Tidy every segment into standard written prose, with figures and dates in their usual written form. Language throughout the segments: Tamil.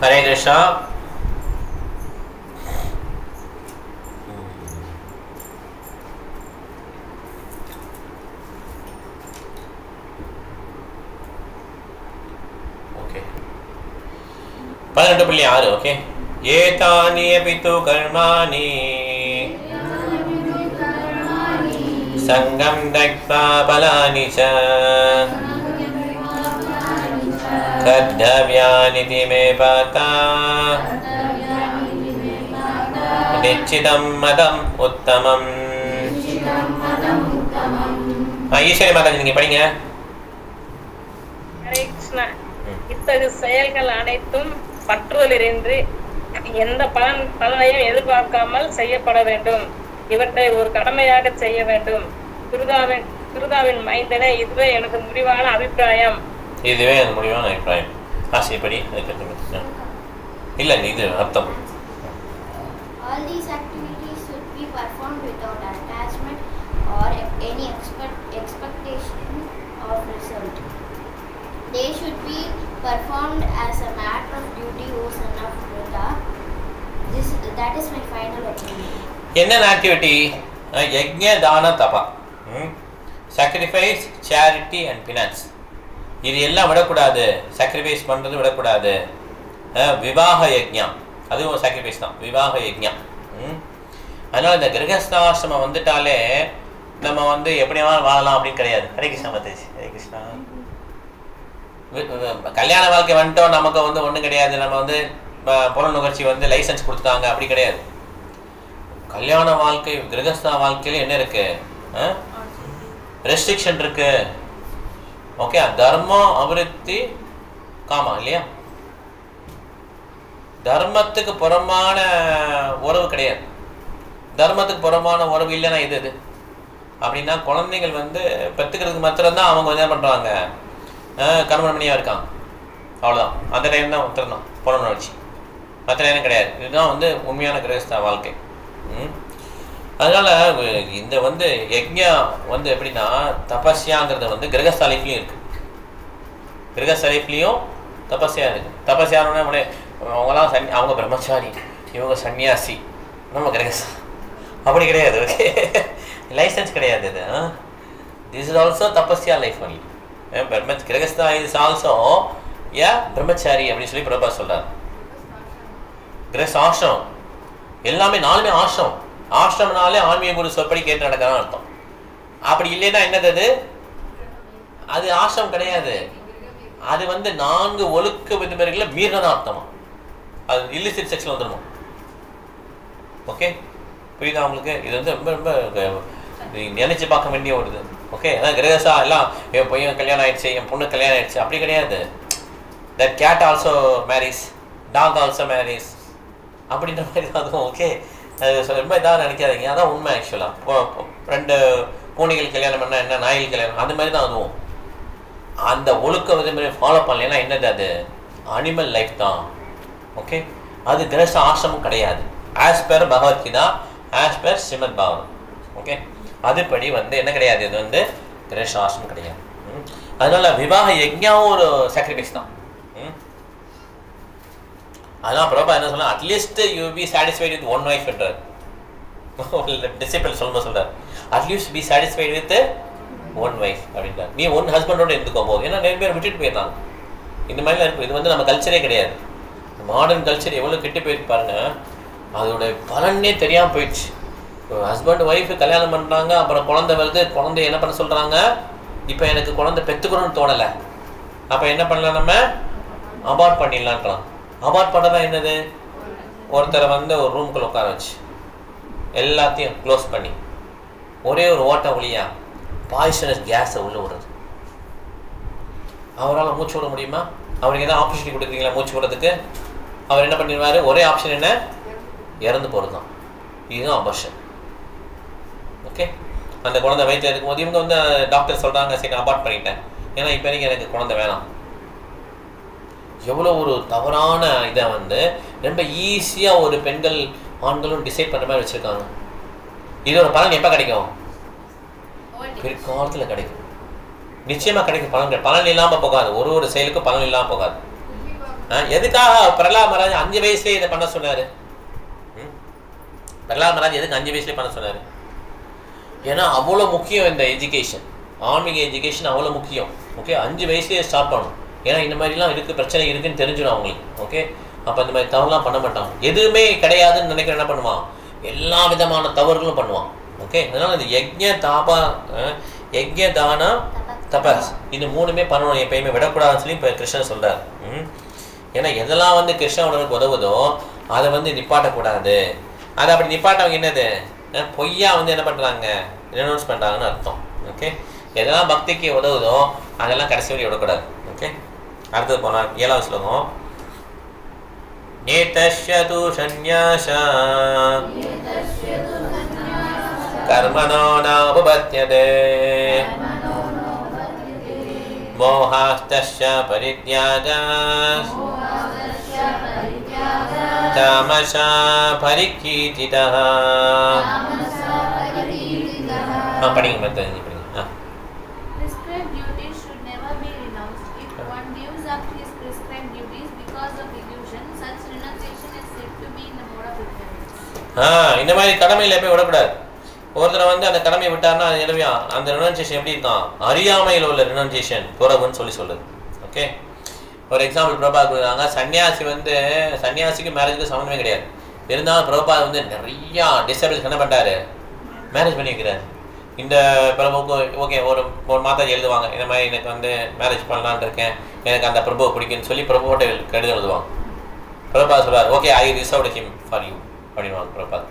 Hare Krishna. Okay. 12.6 okay. Etani apitu karmani Sangam dakpa balani cha Kadhavyani me pata Nichidam madam uttamam Eswari Mataji நீங்க படிங்க. ஹரே கிருஷ்ணா. இத்தகு செயல்கள் அனைத்தும் பற்றுதலின்றி எந்த பலனையும் எதிர்பார்க்காமல் செய்யப்பட வேண்டும். இவற்றை ஒரு கடமையாக செய்ய வேண்டும். குருதாவின் மைந்தனே, இதுவே எனக்கு முடிவான அபிப்பிராயம். இதுவே எனக்கு முடிவான அபிப்பிராயம். ஆசைப்படி இல்ல இது அர்த்தம். All these activities should be performed without attachment or any expectation of result. They should be performed as a matter of duty, O son of Buddha. That is my final opinion. என்ன ஆக்டிவிட்டி? யஜ்ஞ தான தபா, சாக்ரிஃபைஸ், சேரிட்டி அண்ட் ஃபினான்ஸ். இது எல்லாம் விடக்கூடாது. சாக்ரிஃபைஸ் பண்ணுறது விடக்கூடாது. விவாக யஜ்ஞம் அதுவும் சாக்ரிஃபைஸ் தான், விவாக யஜ்ஞம். அதனால் இந்த கிரகஸ்தாசிரமம் வந்துட்டாலே நம்ம வந்து எப்படியா வாழலாம் அப்படின்னு கிடையாது. ஹரே கிருஷ்ணா மாதாஜி. ஹரே கிருஷ்ணா. கல்யாண வாழ்க்கை வந்துட்டோம், நமக்கு வந்து ஒன்றும் கிடையாது. நம்ம வந்து புலன் நுகர்ச்சி வந்து லைசன்ஸ் கொடுத்துட்டாங்க, அப்படி கிடையாது. கல்யாண வாழ்க்கை கிரகஸ்தா வாழ்க்கையில் என்ன இருக்கு? ரெஸ்ட்ரிக்ஷன் இருக்கு. ஓகே, தர்மம் அபிவிருத்தி காமா இல்லையா? தர்மத்துக்கு புறமான உறவு கிடையாது. தர்மத்துக்கு புறமான உறவு இல்லைன்னா இது அப்படின்னா குழந்தைகள் வந்து பெற்றுக்கிறதுக்கு மாத்திரம்தான் அவங்க என்ன பண்ணுறாங்க, கர்மமணியாக இருக்காங்க, அவ்வளோதான். அந்த டைம் தான் உத்தரணும் புலன் வச்சு, மற்ற நேரம் கிடையாது. இதுதான் வந்து உண்மையான கிரகஸ்தா வாழ்க்கை. அதனால் இந்த வந்து யஜ்ஞா வந்து எப்படின்னா தபஸ்யாங்கிறது வந்து கிரகஸ்த லைஃப்லையும் இருக்குது. கிரகஸ்த லைஃப்லையும் தபஸ்யா இருக்குது. தபஸ்யானோட அவங்களாம் அவங்க பிரம்மச்சாரி, இவங்க சன்னியாசி, நம்ம கிரகஸ்தா அப்படி கிடையாது. ஓகே, லைசன்ஸ் கிடையாது. இது this is also tapasya life only. Grihastha is also brahmachari அப்படின்னு சொல்லி பிரபா சொல்கிறார். கிரகஸ்த ஆசிரமம் எல்லாமே நாலுமே ஆசிரமம். ஆசிரமனாலே ஆன்மீக குரு சொற்படி கேட்டு நடக்கிறான்னு அர்த்தம். அப்படி இல்லைன்னா என்னது? அது ஆசிரமம் கிடையாது. அது வந்து 4 ஒழுக்க விதிமுறைகளை மீறினதான் அர்த்தமா. அது இல்லிசிட் செக்ஷன் வந்துடுமா? ஓகே, புரியுதா உங்களுக்கு? இது வந்து ரொம்ப ரொம்ப நினைச்சு பார்க்க வேண்டிய ஒரு இது. ஓகே, அதான் கிரகசா எல்லாம் என் பையன் கல்யாணம் ஆயிடுச்சு, என் பொண்ணு கல்யாணம் ஆயிடுச்சு அப்படி கிடையாது. That cat also marries, dog also marries அப்படின்ற மாதிரி தான் அதுவும். ஓகே, அது ரொம்ப இதாக நினைக்காதீங்க, அதான் உண்மை. ஆக்சுவலாக 2 பூனைகள் கல்யாணம் பண்ணால் என்ன, நாய்கள் கல்யாணம் அது மாதிரி தான் அதுவும். அந்த ஒழுக்க விதிமுறை ஃபாலோ பண்ணலைன்னா என்னது? அது அனிமல் லைஃப் தான். ஓகே, அது கிரகஸ்த ஆசிரமம் கிடையாது. As per Bhagavad Gita, as per Shrimad Bhagavatam. Okay, அதுபடி வந்து என்ன கிடையாது, இது வந்து கிரகஸ்த ஆசிரமம் கிடையாது. அதனால விவாக யஜ்ஞாவும் ஒரு சாக்ரிஃபைஸ் தான். அதெல்லாம் பிரபா என்ன சொல்ல, at least you B satisfied with one wife என்றார். டிசிபிள் சொல்லும்போது சொல்றார், at least B satisfied with one wife அப்படின்றார். நீ ஒன் ஹஸ்பண்டோட இருந்துக்கோ போது. ஏன்னா நிறைய பேர் விட்டுட்டு போயிருந்தாங்க. இந்த மாதிரிலாம் இருக்கும். இது வந்து நம்ம கல்ச்சரே கிடையாது. மாடர்ன் கல்ச்சர் எவ்வளோ கெட்டு போயிருக்கு பாருங்க. அதோட பலனே தெரியாமல் போயிடுச்சு. ஹஸ்பண்ட் ஒய்ஃபு கல்யாணம் பண்ணுறாங்க, அப்புறம் குழந்தை வருது, குழந்தைய என்ன பண்ண சொல்கிறாங்க, இப்போ எனக்கு குழந்தை பெற்றுக்கணும்னு தோணலை, அப்போ என்ன பண்ணலாம், நம்ம அபார்ட் பண்ணிடலான்றான். அபார்ட் பண்ணுறதா என்னது? ஒருத்தரை வந்து ஒரு ரூம்குள்ளே உட்கார வச்சு எல்லாத்தையும் க்ளோஸ் பண்ணி ஒரே ஒரு ஓட்டை ஒளியா பாய்சனஸ் கேஸை உள்ளே விடுறது. அவரால் மூச்சு விட முடியுமா? அவருக்கு எதாவது ஆப்பர்ச்சுனிட்டி கொடுக்குறீங்களா மூச்சு விடுறதுக்கு? அவர் என்ன பண்ணிடுவார்? ஒரே ஆப்ஷன் என்ன? இறந்து போகிறது தான். இதுதான் அபார்ஷன். ஓகே, அந்த குழந்தை வயிற்றில் இருக்கும்போது இவங்க வந்து டாக்டர் சொல்கிறாங்க, சரி அபார்ட் பண்ணிட்டேன், ஏன்னா இப்போ எனக்கு குழந்தை வேணாம். எவ்வளோ ஒரு தவறான இதை வந்து ரொம்ப ஈஸியாக ஒரு பெண்கள் ஆண்களும் டிசைட் பண்ணுற மாதிரி வச்சுருக்காங்க. இதோட பலன் எப்போ கிடைக்கும்? பிற்காலத்தில் கிடைக்கும், நிச்சயமாக கிடைக்கும். பலன் இல்லாமல் போகாது. ஒரு செயலுக்கும் பலன் இல்லாமல் போகாது. எதுக்காக பிரகலாத் மகாராஜ் 5 வயசுலேயே இதை பண்ண சொன்னார்? பிரகலாத் மகாராஜ் எதுக்கு 5 வயசுலேயே பண்ண சொன்னார்? ஏன்னா அவ்வளோ முக்கியம் இந்த எஜுகேஷன், ஆன்மீக எஜுகேஷன் அவ்வளோ முக்கியம். ஓகே, 5 வயசுலேயே ஸ்டார்ட் பண்ணணும். ஏன்னா இந்த மாதிரிலாம் இருக்குது, பிரச்சனை இருக்குதுன்னு தெரிஞ்சிடும் அவங்களுக்கு. ஓகே, அப்போ இந்த மாதிரி தவறுலாம் பண்ண மாட்டான். எதுவுமே கிடையாதுன்னு நினைக்கிற என்ன பண்ணுவான்? எல்லா விதமான தவறுகளும் பண்ணுவான். ஓகே, அதனால் இந்த யஜ்ஞ தான தபஸ் இது 3மே பண்ணணும், எப்பயுமே விடக்கூடாதுன்னு சொல்லி இப்போ கிருஷ்ணன் சொல்கிறார். ஏன்னா எதெல்லாம் வந்து கிருஷ்ண உணர்வுக்கு உதவுதோ அதை வந்து நிப்பாட்டக்கூடாது. அதை அப்படி நிப்பாட்டவங்க என்னது பொய்யா வந்து என்ன பண்ணுறாங்க, ரெனவுன்ஸ் பண்ணுறாங்கன்னு அர்த்தம். ஓகே, எதெல்லாம் பக்திக்கு உதவுதோ அதெல்லாம் கடைசி வரை விடக்கூடாது. ஓகே, அடுத்தது போனால் 7வது ஸ்லோகம். நேதஷ்யது சந்நியாசா கர்மணோ நோபபத்யதே மோஹாஸ்தஸ்ய பரித்யாகாஸ் தாமசா பரிகீதிதः. படிங்க மத்தது படிங்க. Prescribed duties should never be renounced. If one gives up his prescribed duties because of illusion, such renunciation is said to be in the mode of ignorance. இந்த மாதிரி கடமையில் போய் விடக்கூடாது. ஒருத்தரை வந்து அந்த கடமையை விட்டார்னா அது எழுவியா அந்த ரினன்சியேஷன் எப்படி இருக்கான்? அறியாமையில் உள்ள ரினன்சியேஷன் துறவுன்னு சொல்லுது. ஓகே, ஒரு எக்ஸாம்பிள் பிரபாத் கொடுக்குறாங்க. சன்னியாசிக்கு மேரேஜுக்கு சம்மந்தமே கிடையாது. இருந்தாலும் பிரபாத் வந்து நிறையா டிசபிள்ஸ் என்ன பண்ணிட்டாரு, மேரேஜ் பண்ணி வைக்கிறார். இந்த பிரபுக்கு ஓகே ஒரு மாதாஜி எழுதுவாங்க, இந்த மாதிரி எனக்கு வந்து மேரேஜ் பண்ணலான்னு இருக்கேன், எனக்கு அந்த பிரபுவை பிடிக்குன்னு சொல்லி பிரபுவோட கடிதம் எழுதுவாங்க. பிரபாத் சொல்வார், okay I reserved him for you அப்படின்வாங்க பிரபாத்.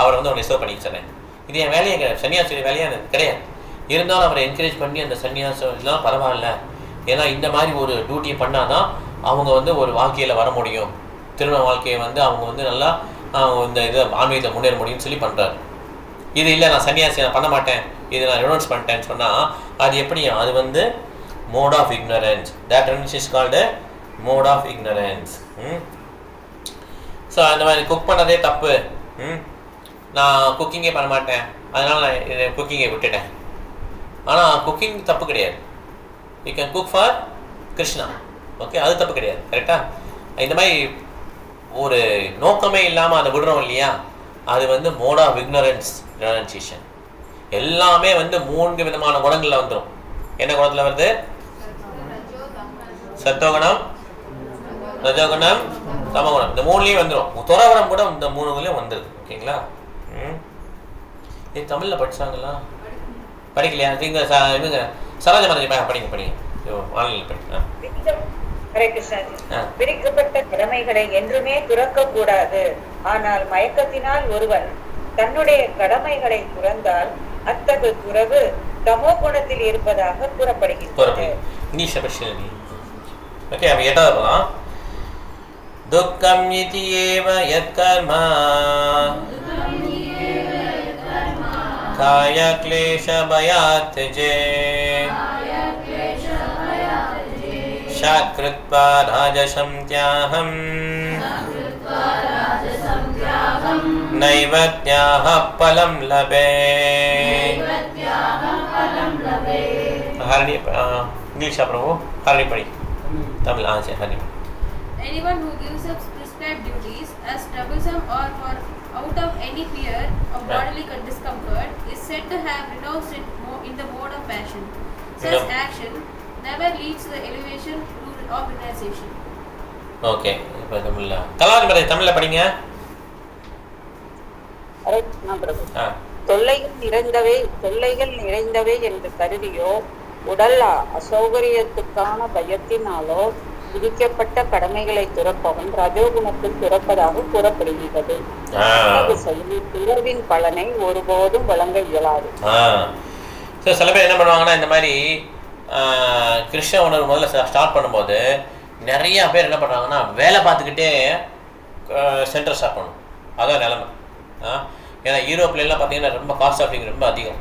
அவர் வந்து அவனை ரிசர்வ் பண்ணி சொன்னேன். இது என் வேலையே கிடையாது, சன்னியாசி வேலையாக கிடையாது. இருந்தாலும் அவரை என்கரேஜ் பண்ணி அந்த சன்னியாசம் இதெல்லாம் பரவாயில்ல, ஏன்னா இந்த மாதிரி ஒரு டியூட்டியை பண்ணால் தான் அவங்க வந்து ஒரு வாழ்க்கையில் வர முடியும், திருமண வாழ்க்கையை வந்து அவங்க வந்து நல்லா இந்த இதை ஆன்மீகத்தை முன்னேற முடியும்னு சொல்லி பண்ணுறாரு. இது இல்லை நான் சன்னியாசி நான் பண்ண மாட்டேன், இது நான் ரெனவுன்ஸ் பண்ணிட்டேன்னு சொன்னால் அது எப்படி? அது வந்து mode of ignorance. That renounce is called mode of ignorance. So அந்த மாதிரி குக் பண்ணதே தப்பு, நான் குக்கிங்கே பண்ண மாட்டேன் அதனால் நான் குக்கிங்கை விட்டுட்டேன். ஆனால் குக்கிங் தப்பு கிடையாது. You can cook for Krishna. Okay, அது தப்பு கிடையாது. கரெக்டாக இந்த மாதிரி ஒரு நோக்கமே இல்லாமல் அதை விடுறோம் இல்லையா, அது வந்து மோட் ஆஃப் இக்னரன்ஸ் ரெனன்சியேஷன். எல்லாமே வந்து 3 விதமான குணங்களில் வந்துடும். என்ன குணத்தில் வருது? சத்தோகுணம், ரஜோகுணம், தமகுணம். இந்த 3லேயும் வந்துடும். துறவரம் கூட இந்த 3லேயும் வந்துடுது. ஓகேங்களா? இது தமிழில் படித்தாங்களா? படிக்கலையா? நீங்கள் இவங்க சரோஜ மாதாஜி படிங்க ஆன்லைனில் படிங்க. ஹரே கிருஷ்ணாஜி. விரிக்கப்பட்ட கடமைகளை என்றுமே துறக்கக்கூடாது. ஆனால் மயக்கத்தினால் ஒருவன் தன்னுடைய கடமைகளை துறந்தால் அத்தகைய துறவு தமோ குணத்தில் இருப்பதாக கூறப்படுகிறது. ஓகே, அப்ப 8வது போலாம். துக்கம் இதி ஏவ யத்கர்மா காய க்லேஷ பயாத் ஜே ஷாக்ருத்வா ராஜசம் த்யாஹம் நைவத்யாஹ பலம் லபே. ஹரணி இங்கிலீஷா பிரபு? ஹரணி படி. தமிழ் சரி Harini. Anyone who gives up prescribed duties as troublesome or for out of any fear of bodily discomfort is said to have renounced it in the mode of passion. Such action never leads to the elevation of realization. Okay, இப்போ தமிழ்ல கலாவதி படி தமிழ்ல படிங்க. தொல்லைகள் நிறைந்தவை என்று கருதியோ உடல் அசௌகரியத்துக்கான பயத்தினாலோ விதிக்கப்பட்ட கடமைகளை துறப்பவன் ரஜோகுணத்தில் துறப்பதாக கூறப்படுகிறது. துறவின் பலனை ஒருபோதும் வழங்க இயலாது. சில பேர் என்ன பண்ணுவாங்கன்னா, இந்த மாதிரி கிருஷ்ண உணர்வு முதல்ல ஸ்டார்ட் பண்ணும்போது நிறைய பேர் என்ன பண்ணுறாங்கன்னா வேலை பார்த்துக்கிட்டே சென்டர் ஸ்டார்ட் பண்ணணும். அதான் நிலைமை. ஏன்னா யூரோப்லாம் பார்த்தீங்கன்னா ரொம்ப காஸ்ட் ஆஃப் லிவிங் ரொம்ப அதிகம்.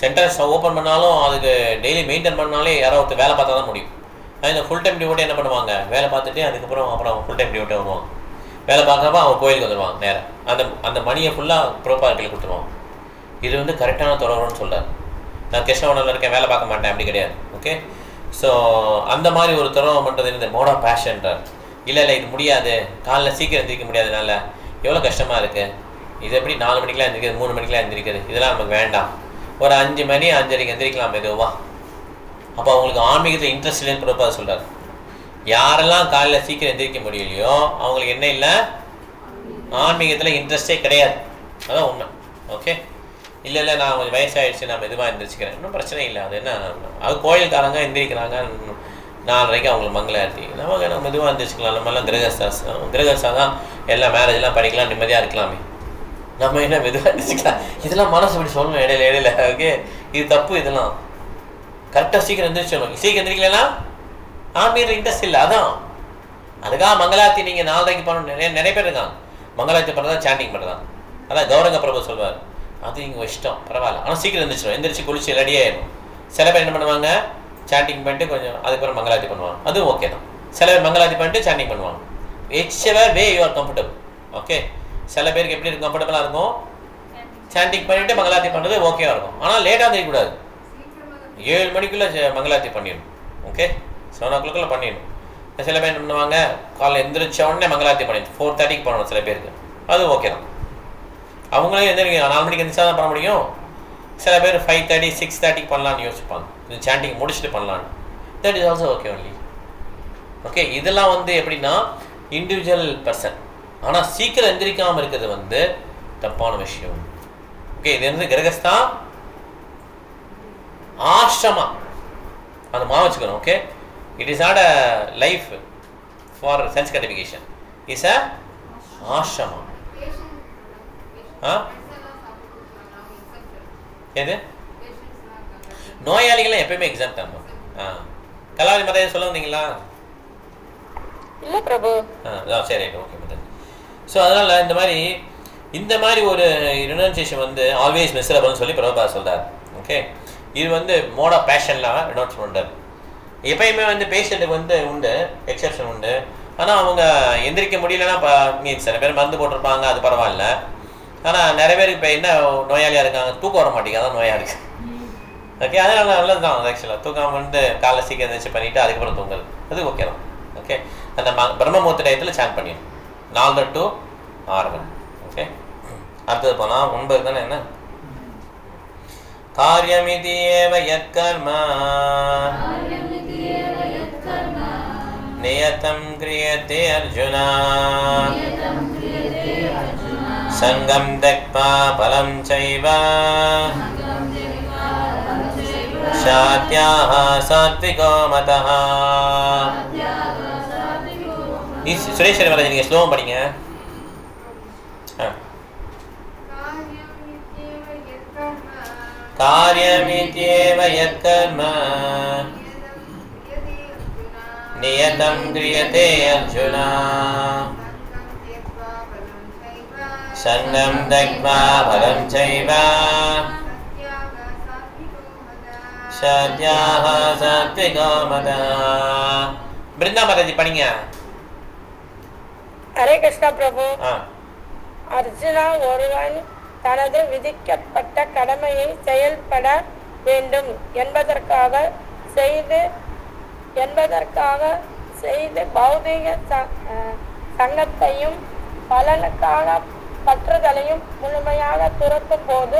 சென்டர்ஸ் ஓப்பன் பண்ணாலும் அதுக்கு டெய்லி மெயின்டைன் பண்ணாலே யாரோ ஒருத்தர் வேலை பார்த்தா தான் முடியும். இந்த ஃபுல் டைம் டியூட்டி என்ன பண்ணுவாங்க, வேலை பார்த்துட்டு அப்புறம் ஃபுல் டைம் டியூட்டி வருவாங்க. வேலை பார்க்குறப்ப அவங்க கோயிலுக்கு வந்துடுவாங்க நேராக. அந்த மணியை ஃபுல்லாக ப்ரோப்பார்ட்டியில் கொடுத்துருவாங்க. இது வந்து கரெக்டான துறவுன்னு சொல்கிறார். நான் கிருஷ்ணவனில் இருக்கேன், வேலை பார்க்க மாட்டேன் அப்படி கிடையாது. ஓகே, ஸோ அந்த மாதிரி ஒரு துறவு பண்ணுறது இந்த மோட் ஆஃப் பேஷன்றார். இல்லை இது முடியாது, காலைல சீக்கிரம் எந்திரிக்க முடியாதனால எவ்வளோ கஷ்டமாக இருக்குது, இது எப்படி 4 மணிக்கெலாம் எந்திரிக்கிறது, 3 மணிக்கெலாம் எந்திரிக்கிறது, இதெல்லாம் நமக்கு வேண்டாம், ஒரு 5 மணி 5:30 எந்திரிக்கலாம் மெதுவா. அப்போ அவங்களுக்கு ஆன்மீகத்தில் இன்ட்ரெஸ்ட் இல்லைன்னு பிரபுபாதர் சொல்கிறார். யாரெல்லாம் காலையில் சீக்கிரம் எந்திரிக்க முடியலையோ அவங்களுக்கு என்ன இல்லை, ஆன்மீகத்தில் இன்ட்ரெஸ்டே கிடையாது. அதான் உண்மை. ஓகே, இல்லை நான் கொஞ்சம் வயசாகிடுச்சு, நான் மெதுவாக எந்திரிச்சிக்கிறேன், இன்னும் பிரச்சனை இல்லை. அது என்ன, அது கோயில்காரங்க எந்திரிக்கிறாங்க 4:30 அவங்களுக்கு மங்களாரத்தி, நம்ம மெதுவாக எந்திரிச்சிக்கலாம். நம்மளாம் கிரகஸ்தா தான் எல்லாம் மேரேஜ்லாம் பண்ணிக்கலாம், நிம்மதியாக இருக்கலாமே, நம்ம என்ன மெதுவாக எந்திரிச்சிக்கலாம். இதெல்லாம் மனசு இப்படி சொல்லணும் இடையில. ஓகே, இது தப்பு. இதெல்லாம் கரெக்டாக சீக்கிரம் எந்திரிச்சிடணும். சீக்கிரம் எந்திரிக்கலன்னா ஆன்மீக இன்ட்ரெஸ்ட் இல்லை. அதான் அதுக்காக மங்களாரத்தி நீங்கள் 4:30 பண்ணணும். நிறைய பேர் இருக்காங்க மங்களாரத்தி பண்ணுறதா சாண்டிங் பண்ணுறதான். அதான் கௌரங்க பிரபு சொல்வார், அது இங்கே இஷ்டம் பரவாயில்ல, ஆனால் சீக்கிரம் எந்திரிச்சிடும். எந்திரிச்சு குளிச்சு ரெடி ஆகிடும். சில பேர் என்ன பண்ணுவாங்க, சாண்டிங் பண்ணிட்டு கொஞ்சம் அதுக்கப்புறம் மங்களாரத்தி பண்ணுவாங்க, அதுவும் ஓகே தான். சில பேர் மங்களாரத்தி பண்ணிட்டு சாண்டிங் பண்ணுவாங்க. Whichever way you are comfortable. Okay, சில பேருக்கு எப்படி இருக்கும், கம்ஃபர்டபுளாக இருக்கும், சாண்டிங் பண்ணிவிட்டு மங்களாரத்தி பண்ணுறது ஓகேவாக இருக்கும். ஆனால் லேட்டாக தெரியக்கூடாது, 7 மணிக்குள்ளே மங்களாரத்தி பண்ணிடணும். ஓகே, 7 o'clock பண்ணிடணும். சில பேர் என்ன பண்ணுவாங்க, காலையில் எந்திரிச்ச உடனே மங்களாரத்தி பண்ணிடணும், 4:30 பண்ணணும் சில பேருக்கு, அது ஓகே தான். அவங்களே எந்திரிக்க 4 மணிக்கு எந்திரிச்சா தான் பண்ண முடியும். சில பேர் 5:30 6:30 பண்ணலான்னு யோசிப்பாங்க, இது சாண்டிங் முடிச்சுட்டு பண்ணலான்னு. That is also okay only. Okay, இதெல்லாம் எப்படின்னா இண்டிவிஜுவல் பர்சன். ஆனால் சீக்கிரம் எந்திரிக்காமல் இருக்கிறது தப்பான விஷயம். ஓகே, இது கிரகஸ்தா ஆஷ்ரமா அந்த மா வச்சுக்கணும். Okay, it is not a life for sense gratification, is a ashrama. எது நோயாளிகள்லாம் எப்பயுமே எக்ஸாம் தான். கலாவதி மத சொல்ல வந்தீங்களா? இல்ல பிரபு. சரி, ஓகே மதன். ஸோ அதனால இந்த மாதிரி ஒரு ரினன்சியேஷன் ஆல்வேஸ் மிஸ்ரபிள்னு சொல்லி பிரபுபாதர் சொல்றார். ஓகே, இது மோட் ஆஃப் பேஷன்லாம் ரினவுன்ஸ் பண்ணுறாரு. எப்பயுமே பேஷண்ட்டுக்கு உண்டு, எக்ஸெப்ஷன் உண்டு. ஆனால் அவங்க எந்திரிக்க முடியலன்னா மீன்ஸ் சில பேர் மருந்து போட்டிருப்பாங்க, அது பரவாயில்ல. ஆனால் நிறைய பேருக்கு இப்போ என்ன நோயாளியாக இருக்காங்க, தூக்கம் வர மாட்டேங்குது, அதான் நோயாக இருக்குது. ஓகே, அதனால நல்லது தான் ஆக்சுவலாக. தூக்கம் காலைல சீக்கிரம் எழுந்திரிச்சு பண்ணிவிட்டு அதுக்கப்புறம் தூங்குறது, அது ஓகே தான். ஓகே, அந்த பிரம்மமுகூர்த்த டயத்தில் சாண்ட் பண்ணிடணும் 4 to 6. ஓகே, அடுத்தது போனால் 9 தானே. என்ன காரியமிதி ஏவ யத்கர்மா நியதம் கிரியதே அர்ஜுனா சங்கம் தக்வா பலம் சைவ சாத்யாஹ சாத்விகோ மதஹ. சுரேஸ்வரி மகாராஜ் நீங்க ஸ்லோவா படிங்க. காரியமித்யேவ யத்கர்ம நியதம் கிரியதே அர்ஜுனா சங்கம் தக்வா பலம் சைவ சாத்யாஹ சாத்விகோ மதஹ. பிருந்தா மகாராஜ் படிங்க. ஹரே கிருஷ்ணா பிரபு. அர்ஜுனா, ஒருவன் தனது விதிக்கப்பட்ட கடமையை செயல்பட வேண்டும் என்பதற்காக செய்து பௌதிக சங்கத்தையும் பலனுக்காக பற்றுதலையும் முழுமையாக துறக்கும் போது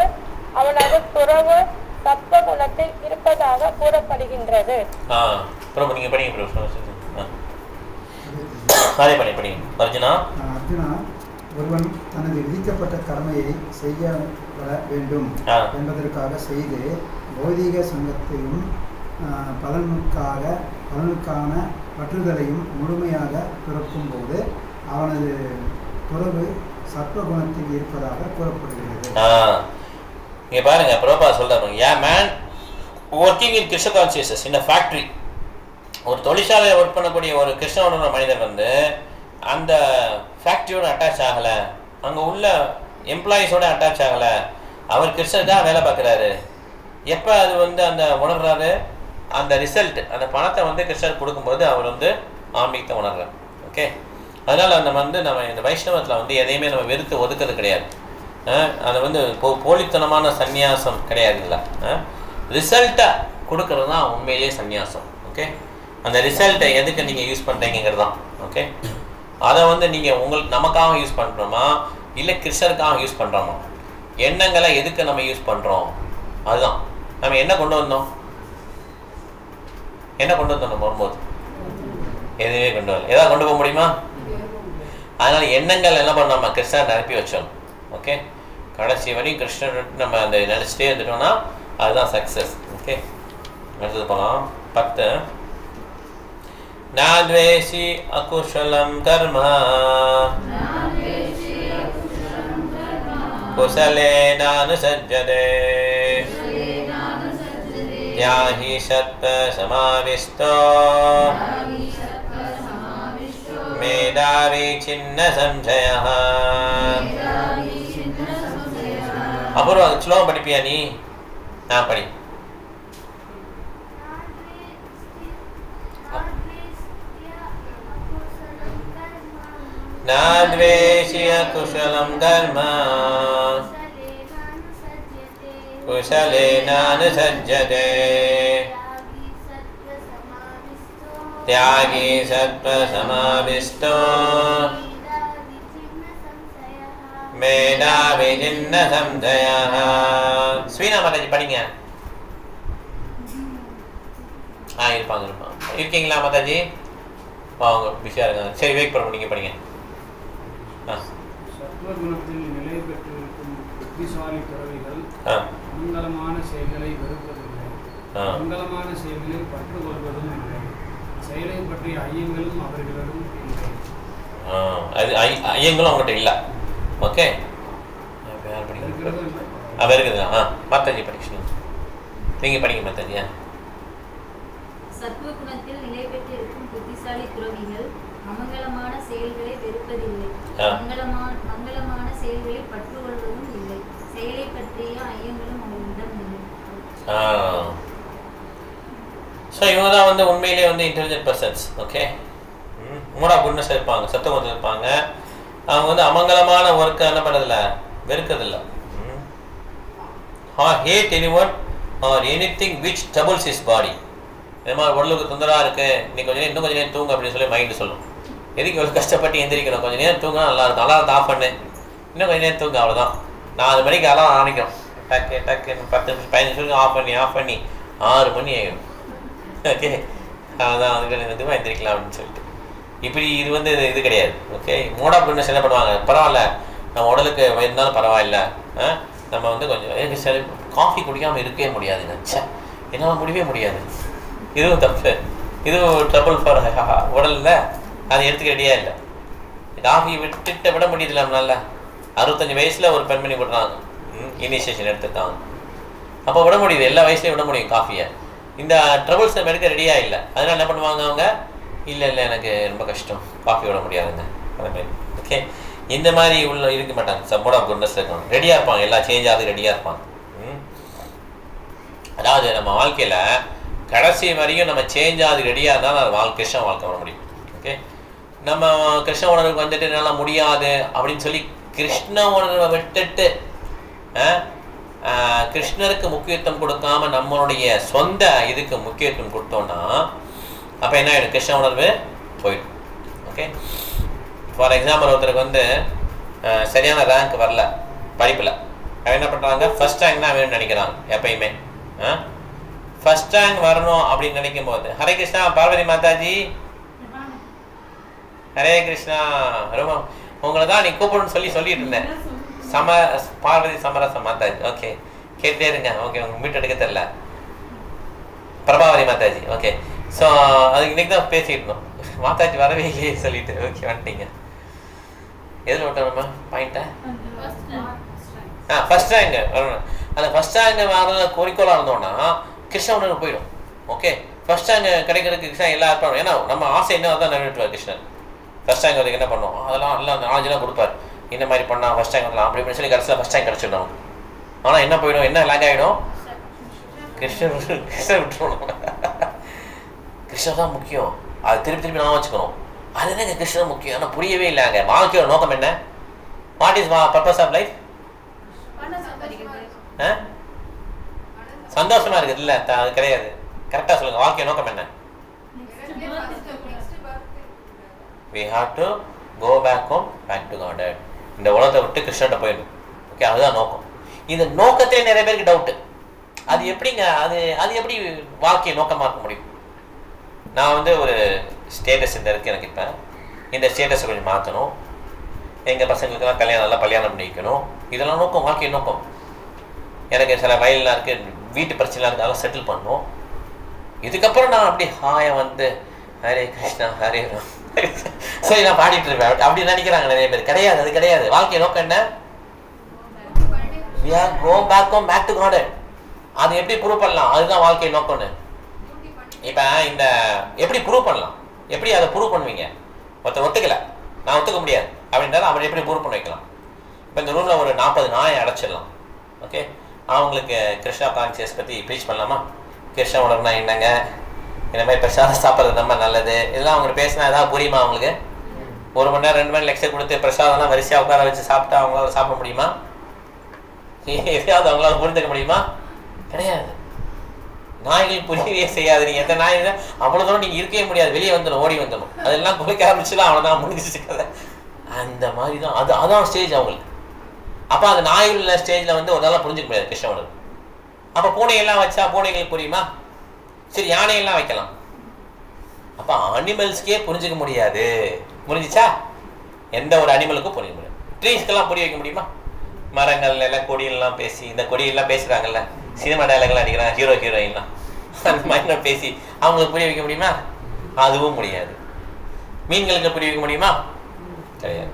அவனது துறவு சத்துவ குணத்தில் இருப்பதாக கூறப்படுகின்றது. அர்ஜுனா, ஒருவன் தனது விதிக்கப்பட்ட கடமையை செய்ய வேண்டும் என்பதற்காக செய்து பௌதீக சங்கத்தையும் பலனுக்கான பற்றுதலையும் முழுமையாக துறக்கும் போது அவனது துறவு சத்வகுணத்தில் இருப்பதாக கூறப்படுகிறது. இங்க பாருங்க, பிரபுபாதர் சொல்றாரு, yeah man working in Krishna consciousness in a factory, ஒரு தொழிற்சாலையை ஒர்க் பண்ணக்கூடிய ஒரு கிருஷ்ண மனிதர் அந்த ஃபேக்ட்ரியோட அட்டாச் ஆகலை, அங்கே உள்ள எம்ப்ளாயீஸோட அட்டாச் ஆகலை, அவர் கிருஷ்ணர் தான் வேலை பார்க்குறாரு. எப்போ அது அந்த உணர்றாரு, அந்த ரிசல்ட் அந்த பணத்தை கிருஷ்ணர் கொடுக்கும்போது அவர் ஆன்மீகத்தை உணர்றார். ஓகே, அதனால் நம்ம இந்த வைஷ்ணவத்தில் எதையுமே நம்ம வெறுத்து ஒதுக்கிறது கிடையாது. அது போலித்தனமான சந்நியாசம் கிடையாது. இல்லை, ரிசல்ட்டை கொடுக்கறது தான் உண்மையிலேயே சந்நியாசம். ஓகே, அந்த ரிசல்ட்டை எதுக்கு நீங்கள் யூஸ் பண்ணுறீங்கிறது தான். ஓகே, அதை வந்து நீங்கள் உங்களுக்கு நமக்காக யூஸ் பண்ணுறோமா இல்லை கிருஷ்ணருக்காக யூஸ் பண்ணுறோமா? எண்ணங்களை எதுக்கு நம்ம யூஸ் பண்ணுறோம்? அதுதான் நம்ம என்ன கொண்டு வந்தோம் நம்ம வரும்போது? எதுவுமே கொண்டு வரல. ஏதாவது கொண்டு போக முடியுமா? அதனால எண்ணங்கள் என்ன பண்ணாம கிருஷ்ணர் நிரப்பி வச்சோம். ஓகே, கடைசி வரையும் கிருஷ்ணர் நம்ம அந்த நினச்சிட்டே இருந்துட்டோம்னா அதுதான் சக்ஸஸ். ஓகே, அடுத்தது போகலாம். 10 நாத்வேஷி அகுஷலம் கர்ம குசலேனானுசஜ்ஜதே யாஹி சத்வ சமாவிஷ்டோ மேதாவி சின்ன சம்சயः. அப்புறம் அது ஸ்லோகம் படிப்பியா நீ? நான் படி. நாத்வேஷ்ய குஷலம் கர்ம குஷலேனானுசஜ்ஜதே त्यागी सत्व समाविष्टो मेधावी जिन्न संशयः. ஸ்வீனா மாதாஜி படிங்க. இருப்பாங்க இருக்கீங்களா மாதாஜி? வாங்க, பிஸியாக இருக்காங்க. சரி, வெயிட் பண்ண நீங்கள் படிங்க. சத்வகுணத்தில் நிலை பெற்றிருக்கும் புத்திசாலி துறவிகள் மங்களமான செயல்களை வெறுப்பதில்லை, மங்களமான செயல்களில் பற்று கொள்வதும் இல்லை, செயலை பற்றிய ஐயங்களும் அவர்களிடம் இல்லை. அது ஐயங்களும் அவங்ககிட்ட இல்லை. ஓகே, இருக்குதுங்களா? மாதாஜி படிக்கணும். நீங்கள் படிங்க மாதாஜியா. சத்வகுணத்தில் நிலை பெற்றிருக்கும் புத்திசாலி துறவிகள் அமங்கலமான செயல்களை வெறுப்பதில்லை, மங்களமான செயல்களில் பற்று கொள்வதும் இல்லை, செயலை பற்றிய ஐயங்களும் அவர்களிடம் இல்லை. ஸோ இவங்க தான் வந்து உண்மையிலே வந்து இன்டெலிஜென்ட் பர்சன்ஸ். ஓகே, மூடா குட்னஸ் இருப்பாங்க, சத்துவகுணத்தில் இருப்பாங்க. அவங்க வந்து அமங்கலமான ஒர்க்கை என்ன பண்ணுறதில்ல, வெறுக்கிறதில்ல. Hate anyone or anything which troubles his body. இந்த மாதிரி உடலுக்கு தொந்தரவாக இருக்குது, நீ கொஞ்சம் நேரம் இன்னும் கொஞ்சம் நேரம் தூங்க அப்படின்னு சொல்லி மைண்டு சொல்லும். எதுக்கு இவ்வளோ கஷ்டப்பட்டு எந்திரிக்கணும், கொஞ்சம் நேரம் தூங்கினா நல்லாயிருக்கும், அலாரத்தை ஆஃப் பண்ணு, இன்னும் கொஞ்சம் நேரம் தூங்க, அவ்வளோதான். 4 மணிக்கு அலாரம் ஆரம்பிக்கும், டக்கு டக்கு 10 நிமிஷம் 15 நிமிஷம் ஆஃப் பண்ணி 6 மணி ஆகிடும். ஓகே, அதான் அதுக்கு இதுவாக எந்திரிக்கலாம் அப்படின்னு சொல்லிட்டு. இப்படி இது வந்து இது கிடையாது. ஓகே, மோட் ஆஃப் குட்னஸ் என்ன பண்ணுவாங்க, பரவாயில்ல நம்ம உடலுக்கு இருந்தாலும் பரவாயில்ல, நம்ம வந்து கொஞ்சம் சரி காஃபி குடிக்காமல் இருக்கவே முடியாதுங்க, என்னால் முடியவே முடியாது, இதுவும் தப்பு, இதுவும் ட்ரபிள் ஃபார் உடலில், அதை எடுத்துக்க ரெடியாக இல்லை. காஃபி விட முடியுதுல்ல நம்மளால. 65 வயசில் ஒரு பெண்மணி விடுறாங்க, இனிஷியேஷன் எடுத்துருக்காங்க. அப்போ விட முடியுது, எல்லா வயசுலையும் விட முடியும் காஃபியை. இந்த ட்ரபிள்ஸ் நம்ம எடுக்க ரெடியாக இல்லை. அதனால் என்ன பண்ணுவாங்க அவங்க, இல்லை எனக்கு ரொம்ப கஷ்டம், காஃபி விட முடியாதுங்க அதுமாரி. ஓகே, இந்த மாதிரி உள்ள இருக்க மாட்டாங்க. மோட் ஆஃப் குட்னஸ் இருக்கணும், ரெடியாக இருப்பாங்க, எல்லாம் சேஞ்ச் ஆகுது ரெடியாக இருப்பாங்க. அதாவது நம்ம வாழ்க்கையில் கடைசி வரையும் நம்ம சேஞ்ச் ஆகுது ரெடியாக இருந்தால் அது கிருஷ்ண வாழ்க்கை வர முடியும். ஓகே, நம்ம கிருஷ்ண உணர்வுக்கு வந்துட்டு என்னால் முடியாது அப்படின்னு சொல்லி கிருஷ்ண உணர்வை விட்டுட்டு கிருஷ்ணருக்கு முக்கியத்துவம் கொடுக்காம நம்மளுடைய சொந்த இதுக்கு முக்கியத்துவம் கொடுத்தோம்னா அப்போ என்ன ஆகிடும், கிருஷ்ண உணர்வு போயிடும். ஓகே, ஃபார் எக்ஸாம்பிள் ஒருத்தருக்கு வந்து சரியான ரேங்க் வரல படிப்பில், அவன் என்ன பண்ணுறாங்க, ஃபஸ்ட் ரேங்க் தான் வேணும்னு நினைக்கிறாங்க. எப்பயுமே ஃபஸ்ட் ரேங்க் வரணும் அப்படின்னு நினைக்கும் போது, ஹரே கிருஷ்ணா பார்வதி மாதாஜி, ஹரே கிருஷ்ணா, ரொம்ப உங்களை தான் நீ கூப்பிடணும்னு சொல்லிட்டு இருந்தேன், பார்வதி சமரசம் மாதாஜி. ஓகே, கேட்டே இருங்க. ஓகே, உங்கள் மீட் எடுக்க தெரியல, பிரபாவதி மாதாஜி. ஓகே, ஸோ அதுக்கு இன்னைக்கு தான் பேசிட்டு இருந்தோம், மாதாஜி வரவே இல்லையே சொல்லிட்டு. ஓகே, வந்துட்டீங்க. எதில் விட்டோம் நம்ம பாயிண்ட்டை? ஃபஸ்ட் ரேங்க் வரணும். அந்த ஃபஸ்ட் ரேங்க் வர குறிக்கோளாக இருந்தோம்னா கிருஷ்ண உணர்வு போயிடும். ஓகே, ஃபஸ்ட் ரேங்க் கிடைக்கிறதுக்கு கிருஷ்ணன் எல்லா இருப்பாங்க. ஏன்னா நம்ம ஆசை என்ன தான் நிறைவேற்றுவார் கிருஷ்ணன். ஃபஸ்ட் ரேங்க் அதுக்கு என்ன பண்ணுவோம், அதெல்லாம் எல்லாம் நாலேஜெலாம் கொடுப்பார். இந்த மாதிரி பண்ணால் ஃபஸ்ட் ரேங்க் வரலாம் அப்படி சொல்லி கடைசியில் ஃபஸ்ட் ரேங்க் கிடச்சிடும். ஆனால் என்ன போயிடும், என்ன லேக் ஆகிடும், கிருஷ்ணன் விட்டுருணும். கிருஷ்ணன் தான் முக்கியம், அது திருப்பி நான் வச்சுக்கணும். அது என்னங்க கிருஷ்ணன் முக்கியம், ஆனால் புரியவே இல்லைங்க. வாழ்க்கையோட நோக்கம் என்ன, what is purpose of life? சந்தோஷமா இருக்குது இல்லை, அது கிடையாது. கரெக்டாக சொல்லுங்க, வாழ்க்கை நோக்கம் என்ன? We have to go back home, back to God. இந்த உலகத்தை விட்டு கிருஷ்ணன்ட்ட போயிடும். ஓகே, அதுதான் நோக்கம். இந்த நோக்கத்திலே நிறைய பேருக்கு டவுட்டு. அது எப்படிங்க, அது எப்படி வாழ்க்கையை நோக்கமாக இருக்க முடியும்? நான் வந்து ஒரு ஸ்டேட்டஸ் இந்த இருக்குது எனக்கு. இப்போ இந்த ஸ்டேட்டஸை கொஞ்சம் மாற்றணும், எங்கள் பசங்களுக்கெல்லாம் கல்யாணம் நல்லா கல்யாணம் பண்ணி வைக்கணும், இதெல்லாம் நோக்கம், வாழ்க்கை நோக்கம். எனக்கு சில வயல்லாம் இருக்குது, வீட்டு பிரச்சனைலாம் இருக்குது, அதெல்லாம் செட்டில் பண்ணணும். இதுக்கப்புறம் நான் அப்படி ஹாயா வந்து ஹரே கிருஷ்ணா ஹரே ராம் சரி நான் பாடிட்டு இருப்பேன் அப்படி நினைக்கிறாங்க நிறைய பேர். கிடையாது, அது கிடையாது. வாழ்க்கை நோக்கம் என்ன? we are go back home, back to God. அது எப்படி ப்ரூவ் பண்ணலாம்? அதுதான் வாழ்க்கை நோக்கம்னு. இப்போ இந்த எப்படி ப்ரூவ் பண்ணலாம்? எப்படி அதை ப்ரூவ் பண்ணுவீங்க? ஒருத்தர் ஒத்துக்கலை, நான் ஒத்துக்க முடியாது அப்படின்றாலும் அவர் எப்படி ப்ரூவ் பண்ண வைக்கலாம்? இப்போ இந்த ரூமில் ஒரு 40 நாயை அடைச்சிடலாம். ஓகே, அவங்களுக்கு கிருஷ்ணா கான்சியஸ் பற்றி ப்ரீச் பண்ணலாமா? கிருஷ்ணா உணர்னா என்னங்க, இந்த மாதிரி பிரசாதம் சாப்பிட்றது ரொம்ப நல்லது, இதெல்லாம் அவங்க பேசினா ஏதாவது புரியுமா அவங்களுக்கு? 1 மணி நேரம் 2 மணி நேரம் லெக்சர் கொடுத்து பிரசாதம்லாம் வரிசையாக உட்கார வச்சு சாப்பிட்டா அவங்களால சாப்பிட முடியுமா? எதையாவது அவங்களால புரிஞ்சுக்க முடியுமா? கிடையாது. நாய்கள் புரியவே செய்யாது. நீங்கள் எந்த நாய் அவ்வளோ தூரம் நீங்கள் இருக்கவே முடியாது, வெளியே வந்துடும், ஓடி வந்துடும். அதெல்லாம் குறைக்க ஆரம்பிச்சுலாம் அவ்வளோதான், முடிஞ்சிச்சு கதை. அந்த மாதிரி தான் அதான் ஸ்டேஜ் அவங்களுக்கு. அப்போ அந்த நாய்கள் ஸ்டேஜில் வந்து ஒரு நாளாக புரிஞ்சுக்க முடியாது கிருஷ்ணவனுக்கு. அப்போ பூனையெல்லாம் வச்சா பூனைகளுக்கு புரியுமா? சரி, யானையெல்லாம் வைக்கலாம். அப்போ அனிமல்ஸ்க்கே புரிஞ்சுக்க முடியாது. புரிஞ்சிச்சா? எந்த ஒரு அனிமலுக்கும் புரிஞ்சுக்க முடியாது. ட்ரீஸ்க்கெல்லாம் புரிய வைக்க முடியுமா? மரங்கள் எல்லாம் கொடியெல்லாம் பேசி, இந்த கொடியெல்லாம் பேசுகிறாங்கல்ல, சினிமா டைலாக்லாம் அடிக்கிறாங்க ஹீரோ ஹீரோயின்லாம், அந்த மாதிரி பேசி அவங்களுக்கு புரிய வைக்க முடியுமா? அதுவும் முடியாது. மீன்களுக்கு புரிய வைக்க முடியுமா? கிடையாது.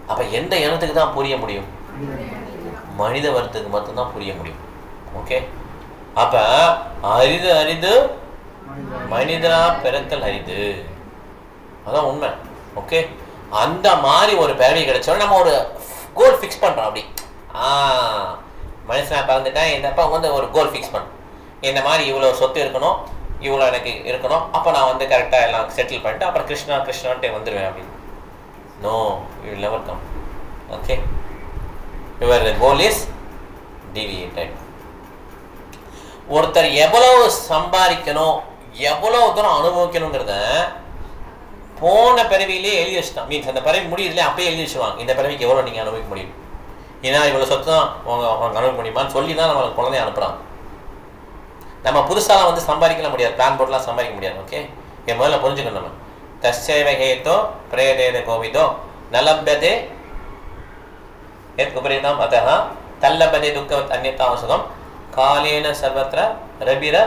அப்போ எந்த இனத்துக்கு தான் புரிய முடியும்? மனித வர்க்கத்துக்கு மட்டும்தான் புரிய முடியும். ஓகே, அப்போ அரிது அரிது மனிதனா பிறத்தல் அரிது, அதான் உண்மை. ஓகே, அந்த மாதிரி ஒரு பிறவி கிடைச்சோம். நம்ம ஒரு கோல் ஃபிக்ஸ் பண்ணுறோம். அப்படி மனுஷனாக பிறந்துட்டேன், இந்த அப்போ வந்து ஒரு கோல் ஃபிக்ஸ் பண்ணும், இந்த மாதிரி இவ்வளோ சொத்து இருக்கணும், இவ்வளோ எனக்கு இருக்கணும், அப்போ நான் வந்து கரெக்டாக எல்லாம் செட்டில் பண்ணிட்டு அப்புறம் கிருஷ்ணான்ட்டே வந்துடுவேன் அப்படின்னு. No, you will never come. Okay, your goal is deviated. ஒருத்தர் எவ்வளவு சம்பாதிக்கணும், எவ்வளவு தூரம் அனுபவிக்கணுங்கிறத போன பிறவியிலே எழுதி வச்சுட்டான். மீன்ஸ் அந்த பிறவி முடியுதுல அப்பயே எழுதி வச்சுருவாங்க, இந்த பிறவிக்கு எவ்வளோ நீங்கள் அனுபவிக்க முடியும், ஏன்னா இவ்வளோ சொத்து தான் அவங்க அனுபவிக்க முடியுமான்னு சொல்லி தான் நம்ம குழந்தைய அனுப்புகிறாங்க. நம்ம புதுசாலாம் வந்து சம்பாதிக்கலாம் முடியாது, பிளான் போட்டுலாம் சம்பாதிக்க முடியாது. ஓகே, என் முதல்ல புரிஞ்சுக்கணும். நம்ம தஸ்ஸேவகேதோ பிரேதேத கோவிதோ நலப்பதே ஏற்குபரிதம் அதா தல்லபதே துக்கவத் அந்நியதாவசகம் காலேன சர்வத்திர ரபிர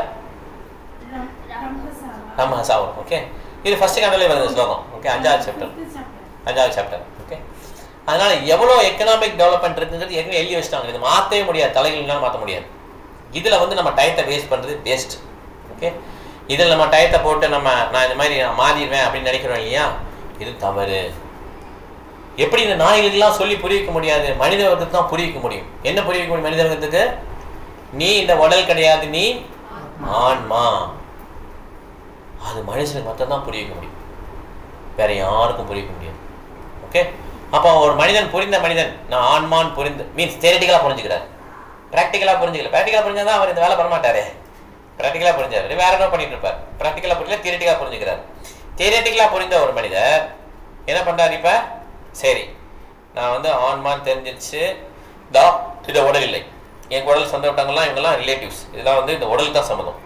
ரமஹசாவம். ஓகே, இது ஃபர்ஸ்ட் கண்டலே வருது ஸ்லோகம். ஓகே, 5வது சாப்டர். ஓகே, அதனால எவ்வளோ எக்கனாமிக் டெவலப்மெண்ட் இருக்குங்கிறது ஏற்கனவே எழுதி வச்சுட்டாங்க. இது மாற்றவே முடியாது, தலைகள்லாம் மாற்ற முடியாது. இதில் வந்து நம்ம டயத்தை வேஸ்ட் பண்ணுறது வேஸ்ட். ஓகே, இதில் நம்ம டயத்தை போட்டு நான் இந்த மாதிரி மாறிடுவேன் அப்படின்னு நினைக்கிறோம் இல்லையா, இது தவறு. எப்படி இந்த நாய்களுக்கெல்லாம் சொல்லி புரிய வைக்க முடியாது, மனித வர்க்கத்துக்கு தான் புரிய வைக்க முடியும். என்ன புரிய வைக்க முடியும் மனித வர்க்கத்துக்கு? நீ இந்த உடல் கிடையாது, நீ ஆன்மா. அது மனுஷனுக்கு மட்டும்தான் புரிய வைக்க முடியும், வேற யாருக்கும் புரிய வைக்க முடியாது. ஓகே, அப்போ ஒரு மனிதன் புரிந்த மனிதன், நான் ஆன்மான்னு புரிந்து மீன்ஸ் தியரிட்டிக்கலாக புரிஞ்சுக்கிறார், ப்ராக்டிக்கலாக புரிஞ்சுக்கல. ப்ராக்டிக்கலாக புரிஞ்சாதான் அவர் இந்த வேலை பண்ண மாட்டாரே. ப்ராக்டிக்கலாக புரிஞ்சாரு, வேற என்ன பண்ணிட்டு இருப்பார். ப்ராக்டிக்கலாக புரியல, தியரிட்டிக்கலாக புரிஞ்சுக்கிறார். தியரிட்டிக்கலாக புரிந்த ஒரு மனிதர் என்ன பண்ணுறாரு? இப்போ சரி, நான் வந்து ஆன்மான்னு தெரிஞ்சிருச்சு, இந்த உடல் இல்லை, என் உடல் சொந்த விட்டவங்கலாம் இவங்கெல்லாம் ரிலேட்டிவ்ஸ், இதெல்லாம் வந்து இந்த உடலுக்கு தான் சம்மந்தம்.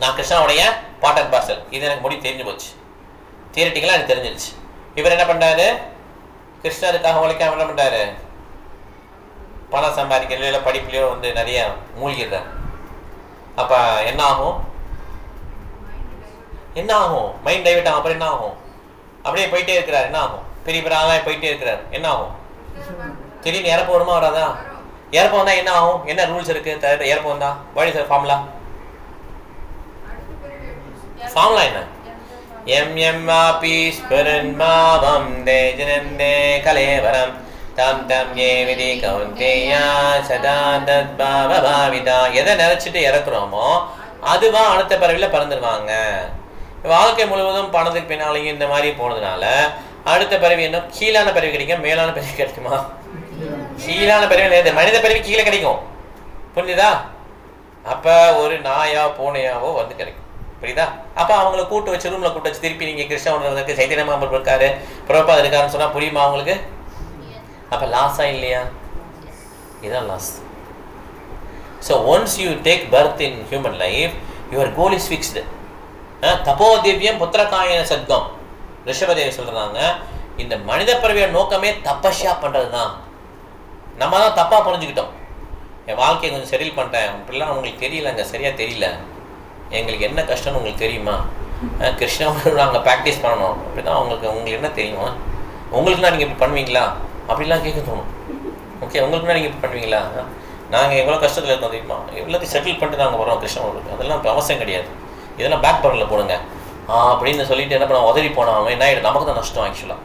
நான் கிருஷ்ணாவுடைய பார்ட் அண்ட் பார்சல், இது எனக்கு முடி தெரிஞ்சு போச்சு, தியரிட்டிக்கலாக எனக்கு தெரிஞ்சிருச்சு. இவர் என்ன பண்ணுறாரு? கிருஷ்ணருக்காக உழைக்காம என்ன பண்ணுறாரு? பணம் சம்பாதிக்கிறதுலையோ இல்லை படிப்புலையோ வந்து நிறைய மூழ்கிடுறாரு. அப்போ என்ன ஆகும்? மைண்ட் டைவர்ட் ஆகும். அப்புறம் என்ன ஆகும்? அப்படியே போயிட்டே இருக்கிறார். என்ன ஆகும்? பெரிய பெரிய ஆளாக போயிட்டே இருக்கிறார். என்ன ஆகும்? திடீர்னு இறப்பு வருமா வராதா? இறப்பு வந்தால் என்ன ஆகும்? என்ன ரூல்ஸ் இருக்குது இறப்பு வந்தா? What is formula? ஃபார்முலா என்ன? எம் எம் ஆபி ஸ்பரன்மாவம் தேஜனந்தே கலேவரம் தம் தம் ஏ விதி கௌந்தேயா சதா தத்பாவ பாவிதா. எதை நினைச்சிட்டு இறக்குறோமோ அதுவா அடுத்த பிறவில பறந்துடுவாங்க. வாழ்க்கை முழுவதும் பணத்துக்கு பின்னாலையும் இந்த மாதிரி போனதுனால அடுத்த பிறவி என்ன? கீழான பிறவி கிடைக்கும், மேலான பிறவி கிடைக்குமா? கீழான பிறவி, மனித பிறவி கீழே கிடைக்கும். புரிஞ்சுதா? அப்ப ஒரு நாயா பூனையாவோ வந்து கிடைக்கும். புரியுதா? அப்போ அவங்கள கூட்டு வச்சு ரூமில் கூட்டு வச்சு திருப்பி நீங்கள் கிருஷ்ண உணர்வு இருக்குது, சைத்தன்ய மகாபிரபு இருக்காரு, பிரபுபாதர் இருக்காருன்னு சொன்னால் புரியுமா அவங்களுக்கு? அப்போ லாஸா இல்லையா? இதுதான் loss. So once you take birth in human life, your goal is fixed. தபோ திவ்யம் புத்திரகாயன சத்கம் ரிஷபதேவி சொல்கிறாங்க, இந்த மனித பிறவியோட நோக்கமே தபஸ்யா பண்ணுறது தான். நம்ம தான் தப்பாக புரிஞ்சுக்கிட்டோம். என் வாழ்க்கையை கொஞ்சம் செட்டில் பண்ணிட்டேன், அப்படிலாம் உங்களுக்கு தெரியலங்க, சரியாக தெரியல, எங்களுக்கு என்ன கஷ்டம்னு உங்களுக்கு தெரியுமா? கிருஷ்ணாவை நாங்கள் ப்ராக்டிஸ் பண்ணணும் அப்படின்னா உங்களுக்கு என்ன தெரியுமா? உங்களுக்குன்னா நீங்கள் இப்படி பண்ணுவீங்களா அப்படிலாம் கேட்க தோணும். ஓகே, உங்களுக்குன்னா நீங்கள் இப்படி பண்ணுவீங்களா? நாங்கள் எவ்வளோ கஷ்டத்தில் இருக்கோம் தெரியுமா, எல்லாத்தையும் செட்டில் பண்ணிட்டு நாங்கள் வரோம் கிருஷ்ணாவுக்கு, அதெல்லாம் இப்போ அவசியம் கிடையாது, இதெல்லாம் பேக் பவரில் போடுங்க அப்படின்னு சொல்லிட்டு என்ன பண்ண உதவி போனோம். அவன் என்ன ஆகிடும், நமக்கு தான் நஷ்டம். ஆக்சுவலாக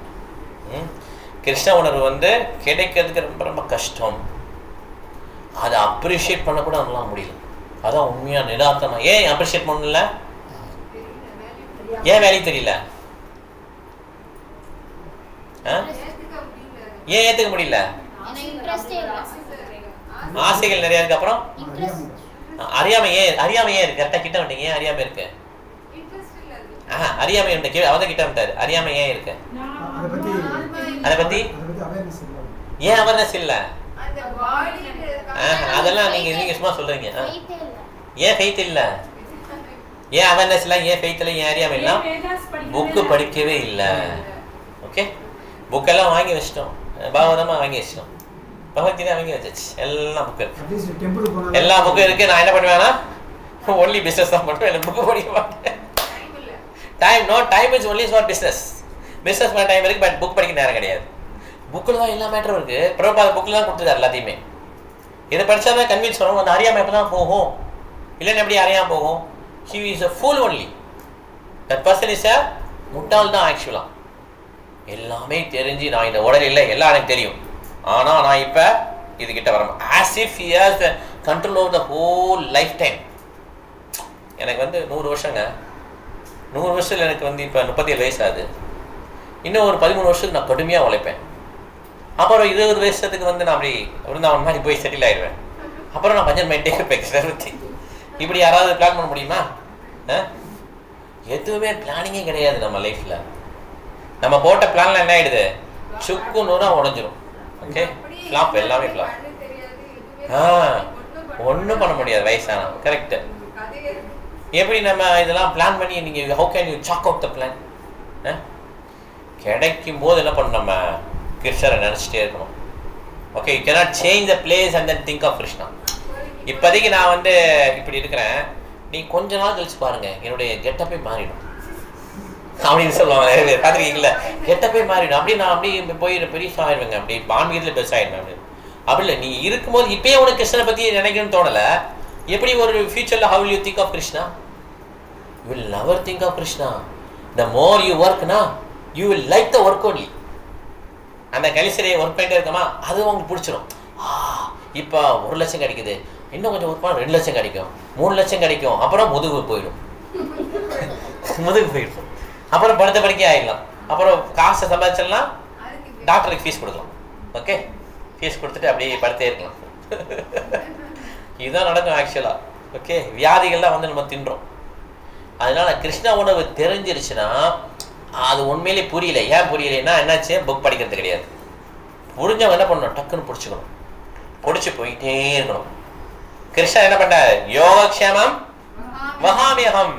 கிருஷ்ண உணர்வு கிடைக்கிறதுக்கு ரொம்ப ரொம்ப கஷ்டம். அதை அப்ரிஷியேட் பண்ண கூட நம்மளால முடியல. அதான் உண்மையாக நிதார்த்தமாக. ஏன் அப்ரிஷியேட் பண்ணல? ஏன் வேலைக்கு தெரியல? ஏன் ஏற்றுக்க முடியல? ஆசைகள் நிறைய இருக்கு. அப்புறம் அறியாமை ஏன் இருக்கு? கரெக்டாக கிட்ட வந்துட்டீங்க. ஏன் அறியாமை இருக்கு? அறியாமை அவதான் கிட்ட வந்துட்டாரு. அறியாமை ஏன் இருக்கு? அதை பத்தி ஏன் அவேர்னஸ் இல்லை? அதெல்லாம் நீங்க சும்மா சொல்றீங்க. ஏன் ஃபெய்த் இல்லை? ஏன் அவேர்னஸ் இல்லை? ஏன் ஃபெய்த் இல்லை? ஏன் அறியாமை இல்லை? புக்கு படிக்கவே இல்லை. ஓகே, புக்கெல்லாம் வாங்கி வச்சிட்டோம், பாவதமாக வாங்கி வச்சிட்டோம், பகவத்கீதை வாங்கி வச்சாச்சு, எல்லாம் புக்கு இருக்கு, எல்லா புக்கும் இருக்கு. நான் என்ன பண்ணுவேன்னா ஒன்லி பிஸ்னஸ் தான் பண்ணுவேன், எனக்கு புக்கு படிக்க மாட்டேன். Time is only for business. Business பண்ண டைம் இருக்கு, பட் புக் படிக்க நேரம் கிடையாது. புக்கில் தான் எல்லா மேட்டரும் இருக்கு. பிரபுபாத புக்கில் தான் கொடுத்துருக்காரு எல்லாத்தையுமே. இதை படித்தா தான் கன்வின்ஸ் பண்ணுவோம். அந்த அறியாமை எப்போ தான் போகும்? இல்லைன்னு எப்படி அறியாமல் போகும்? He is a pool only. That person is a முட்டாள் தான். ஆக்சுவலாக எல்லாமே தெரிஞ்சு நான் இந்த உடல் இல்லை, எல்லாம் எனக்கு தெரியும், ஆனால் நான் இப்போ இதுகிட்ட வரணும். As if he has the control over the whole life time. எனக்கு 100 வருஷங்க. 100 வருஷத்தில் எனக்கு இப்போ 37 வயசு ஆகுது. இன்னும் ஒரு 13 வருஷத்துக்கு நான் கடுமையாக உழைப்பேன். அப்புறம் 20 வருஷத்துக்கு நான் அப்படி நான் மாதிரி போய் செட்டில் ஆயிடுவேன். அப்புறம் நான் பஞ்சன் மைண்டே இருப்பேன். இப்படி யாராவது பிளான் பண்ண முடியுமா? எதுவுமே பிளானிங்கே கிடையாது நம்ம லைஃப்பில். நம்ம போட்ட பிளான்ல என்ன ஆயிடுது? சுக்கு நூறாக உடஞ்சிரும். ஓகே, ஃப்ளாப், எல்லாமே ஃப்ளாப். ஒன்றும் பண்ண முடியாது வயசானா. கரெக்டு. எப்படி நம்ம இதெல்லாம் பிளான் பண்ணி நீங்கள் how can you chalk out the plan? கிடைக்கும் போது என்ன பண்ணணும்? நம்ம கிருஷ்ணரை நினச்சிட்டே இருக்கணும். Okay, you cannot change the place and then think of Krishna. இப்போதைக்கு நான் இப்படி இருக்கிறேன், நீ கொஞ்ச நாள் கழிச்சு பாருங்க என்னுடைய கெட்டப்பே மாறிடும் அப்படின்னு சொல்லுவாங்க. பார்த்துருக்கீங்களா? கெட்டப்பே மாறிடும். அப்படி நான் அப்படி போய் பெரிய ஆயிடுவேங்க, அப்படி ஆன்மீகத்தில் பெருசாக ஆயிடுவேன் அப்படின்னு. அப்படி இல்லை, நீ இருக்கும்போது இப்பயே உனக்கு கிருஷ்ணனை பற்றி நினைக்கணும்னு தோணலை. எப்படி ஒரு ஃபியூச்சரில் how will you think of Krishna? You will never think of Krishna. The more you ஒர்க்னா you will like the work only. அந்த கலிசரையை ஒர்க் பண்ணிட்டே இருக்கமா, அது உங்களுக்கு பிடிச்சிடும். இப்போ 1 லட்சம் கிடைக்குது, இன்னும் கொஞ்சம் ஒர்க் பண்ணால் 2 லட்சம் கிடைக்கும், 3 லட்சம் கிடைக்கும். அப்புறம் முதுகு போயிடும். அப்புறம் படுத்த படிக்க ஆகிடலாம். அப்புறம் காசை சம்பாதிச்சிடலாம், டாக்டருக்கு ஃபீஸ் கொடுக்கலாம். ஓகே, ஃபீஸ் கொடுத்துட்டு அப்படியே படுத்தே இருக்கலாம். இதுதான் நடக்கும் ஆக்சுவலாக. ஓகே, வியாதிகள்லாம் நம்ம தின்றோம். அதனால கிருஷ்ண உணவு தெரிஞ்சிருச்சுன்னா அது உண்மையிலே புரியல. ஏன் புரியலைன்னா என்னாச்சு? புக் படிக்கிறது கிடையாது. புரிஞ்சவங்க என்ன பண்ணணும்? டக்குன்னு பிடிச்சிக்கணும், பிடிச்சி போயிட்டே இருக்கணும். கிருஷ்ணர் என்ன பண்ணார்? யோகக்ஷேமம் வஹாமியகம்.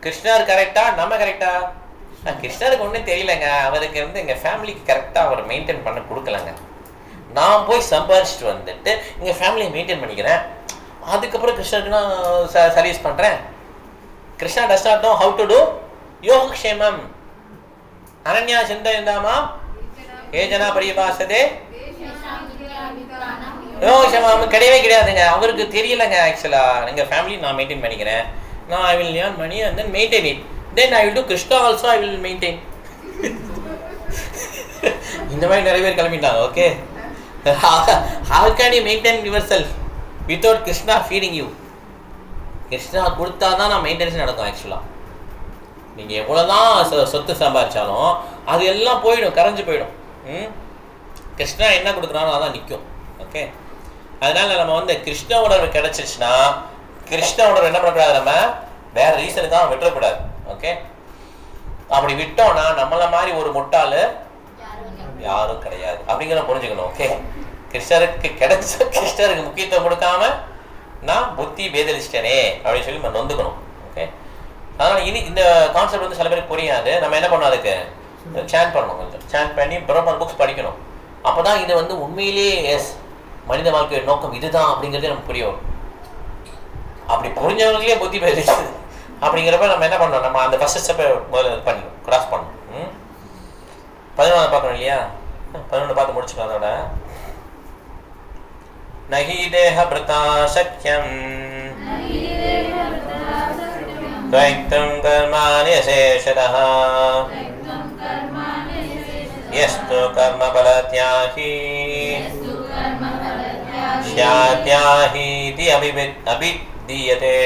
கிருஷ்ணர் கரெக்டா, நம்ம கரெக்டா? கிருஷ்ணருக்கு ஒன்றும் தெரியலங்க, அவருக்கு எங்கள் ஃபேமிலிக்கு கரெக்டாக அவர் மெயின்டைன் பண்ண கொடுக்கலங்க. நான் போய் சம்பாரிச்சிட்டு வந்துட்டு எங்கள் ஃபேமிலியை மெயின்டைன் பண்ணிக்கிறேன், அதுக்கப்புறம் கிருஷ்ணருக்கு நான் சர்வீஸ் பண்ணுறேன். Krishna does not know how to do யோகக்ஷேமம். அனன்யா சிந்தயந்தாமா ஏஜனா பரிபாசதே யோகக்ஷேமம் கிடையவே கிடையாதுங்க. அவருக்கு தெரியலங்க. ஆக்சுவலாக எங்கள் ஃபேமிலி நான் மெயின்டைன் பண்ணிக்கிறேன், நான் I will earn money and then maintain it, then I will do Krishna also I will maintain. இந்த மாதிரி நிறைய பேர் கிளம்பிட்டாங்க. Okay, how can you maintain yourself without Krishna feeding you? Krishna கொடுத்தா தான் நான் மெயின்டெனன்ஸ் நடக்கும். ஆக்சுவலாக நீங்கள் எவ்வளோதான் சொத்து சம்பாதிச்சாலும் அது எல்லாம் போயிடும், கரைஞ்சி போயிடும். கிருஷ்ணா என்ன கொடுக்குறானோ அதான் நிற்கும். ஓகே, அதனால் நம்ம கிருஷ்ண உணர்வு கிடச்சிச்சுன்னா கிருஷ்ண உணர்வு என்ன பண்ணக்கூடாது? நம்ம வேற ரீசனுக்காக விட்டுறக்கூடாது. ஓகே, அப்படி விட்டோம்னா நம்மள மாதிரி ஒரு முட்டாளு யாரும் கிடையாது அப்படிங்கிற புரிஞ்சுக்கணும். ஓகே, கிருஷ்ணருக்கு கிடைச்ச கிருஷ்ணருக்கு முக்கியத்துவம் கொடுக்காம நான் புத்தி பேதலிச்சிட்டனே அப்படின்னு சொல்லி நம்ம நொந்துக்கணும். ஓகே, அதனால இனி இந்த கான்செப்ட் வந்து சில பேருக்கு புரியாது. நம்ம என்ன பண்ணணும், அதுக்கு சேன் பண்ணணும், கொஞ்சம் சேன் பண்ணி பிரம்மன் புக்ஸ் படிக்கணும். அப்போதான் இது வந்து உண்மையிலேயே எஸ் மனித வாழ்க்கையோட நோக்கம் இதுதான் அப்படிங்கிறதே நமக்கு புரிய வரும். அப்படி புரிஞ்சவங்களே புத்தி பேதலிச்சு அப்படிங்கிறப்ப நம்ம என்ன பண்ணணும், நம்ம அந்த ஃபர்ஸ்ட் ஸ்டெப்பை முதல்ல பண்ணிக்கணும், கிராஸ் பண்ணணும். 11 பார்க்கணும் இல்லையா? 11 பார்த்து முடிச்சுக்கலாம். அதோட நஹி தேஹ பிரதா சக்யம் த்வைக்தம் கர்மாணி அசேஷதஹ யஸ்து கர்ம பலத்யாஹி ஸ்யாத்யாஹீதி அபிதீயதே.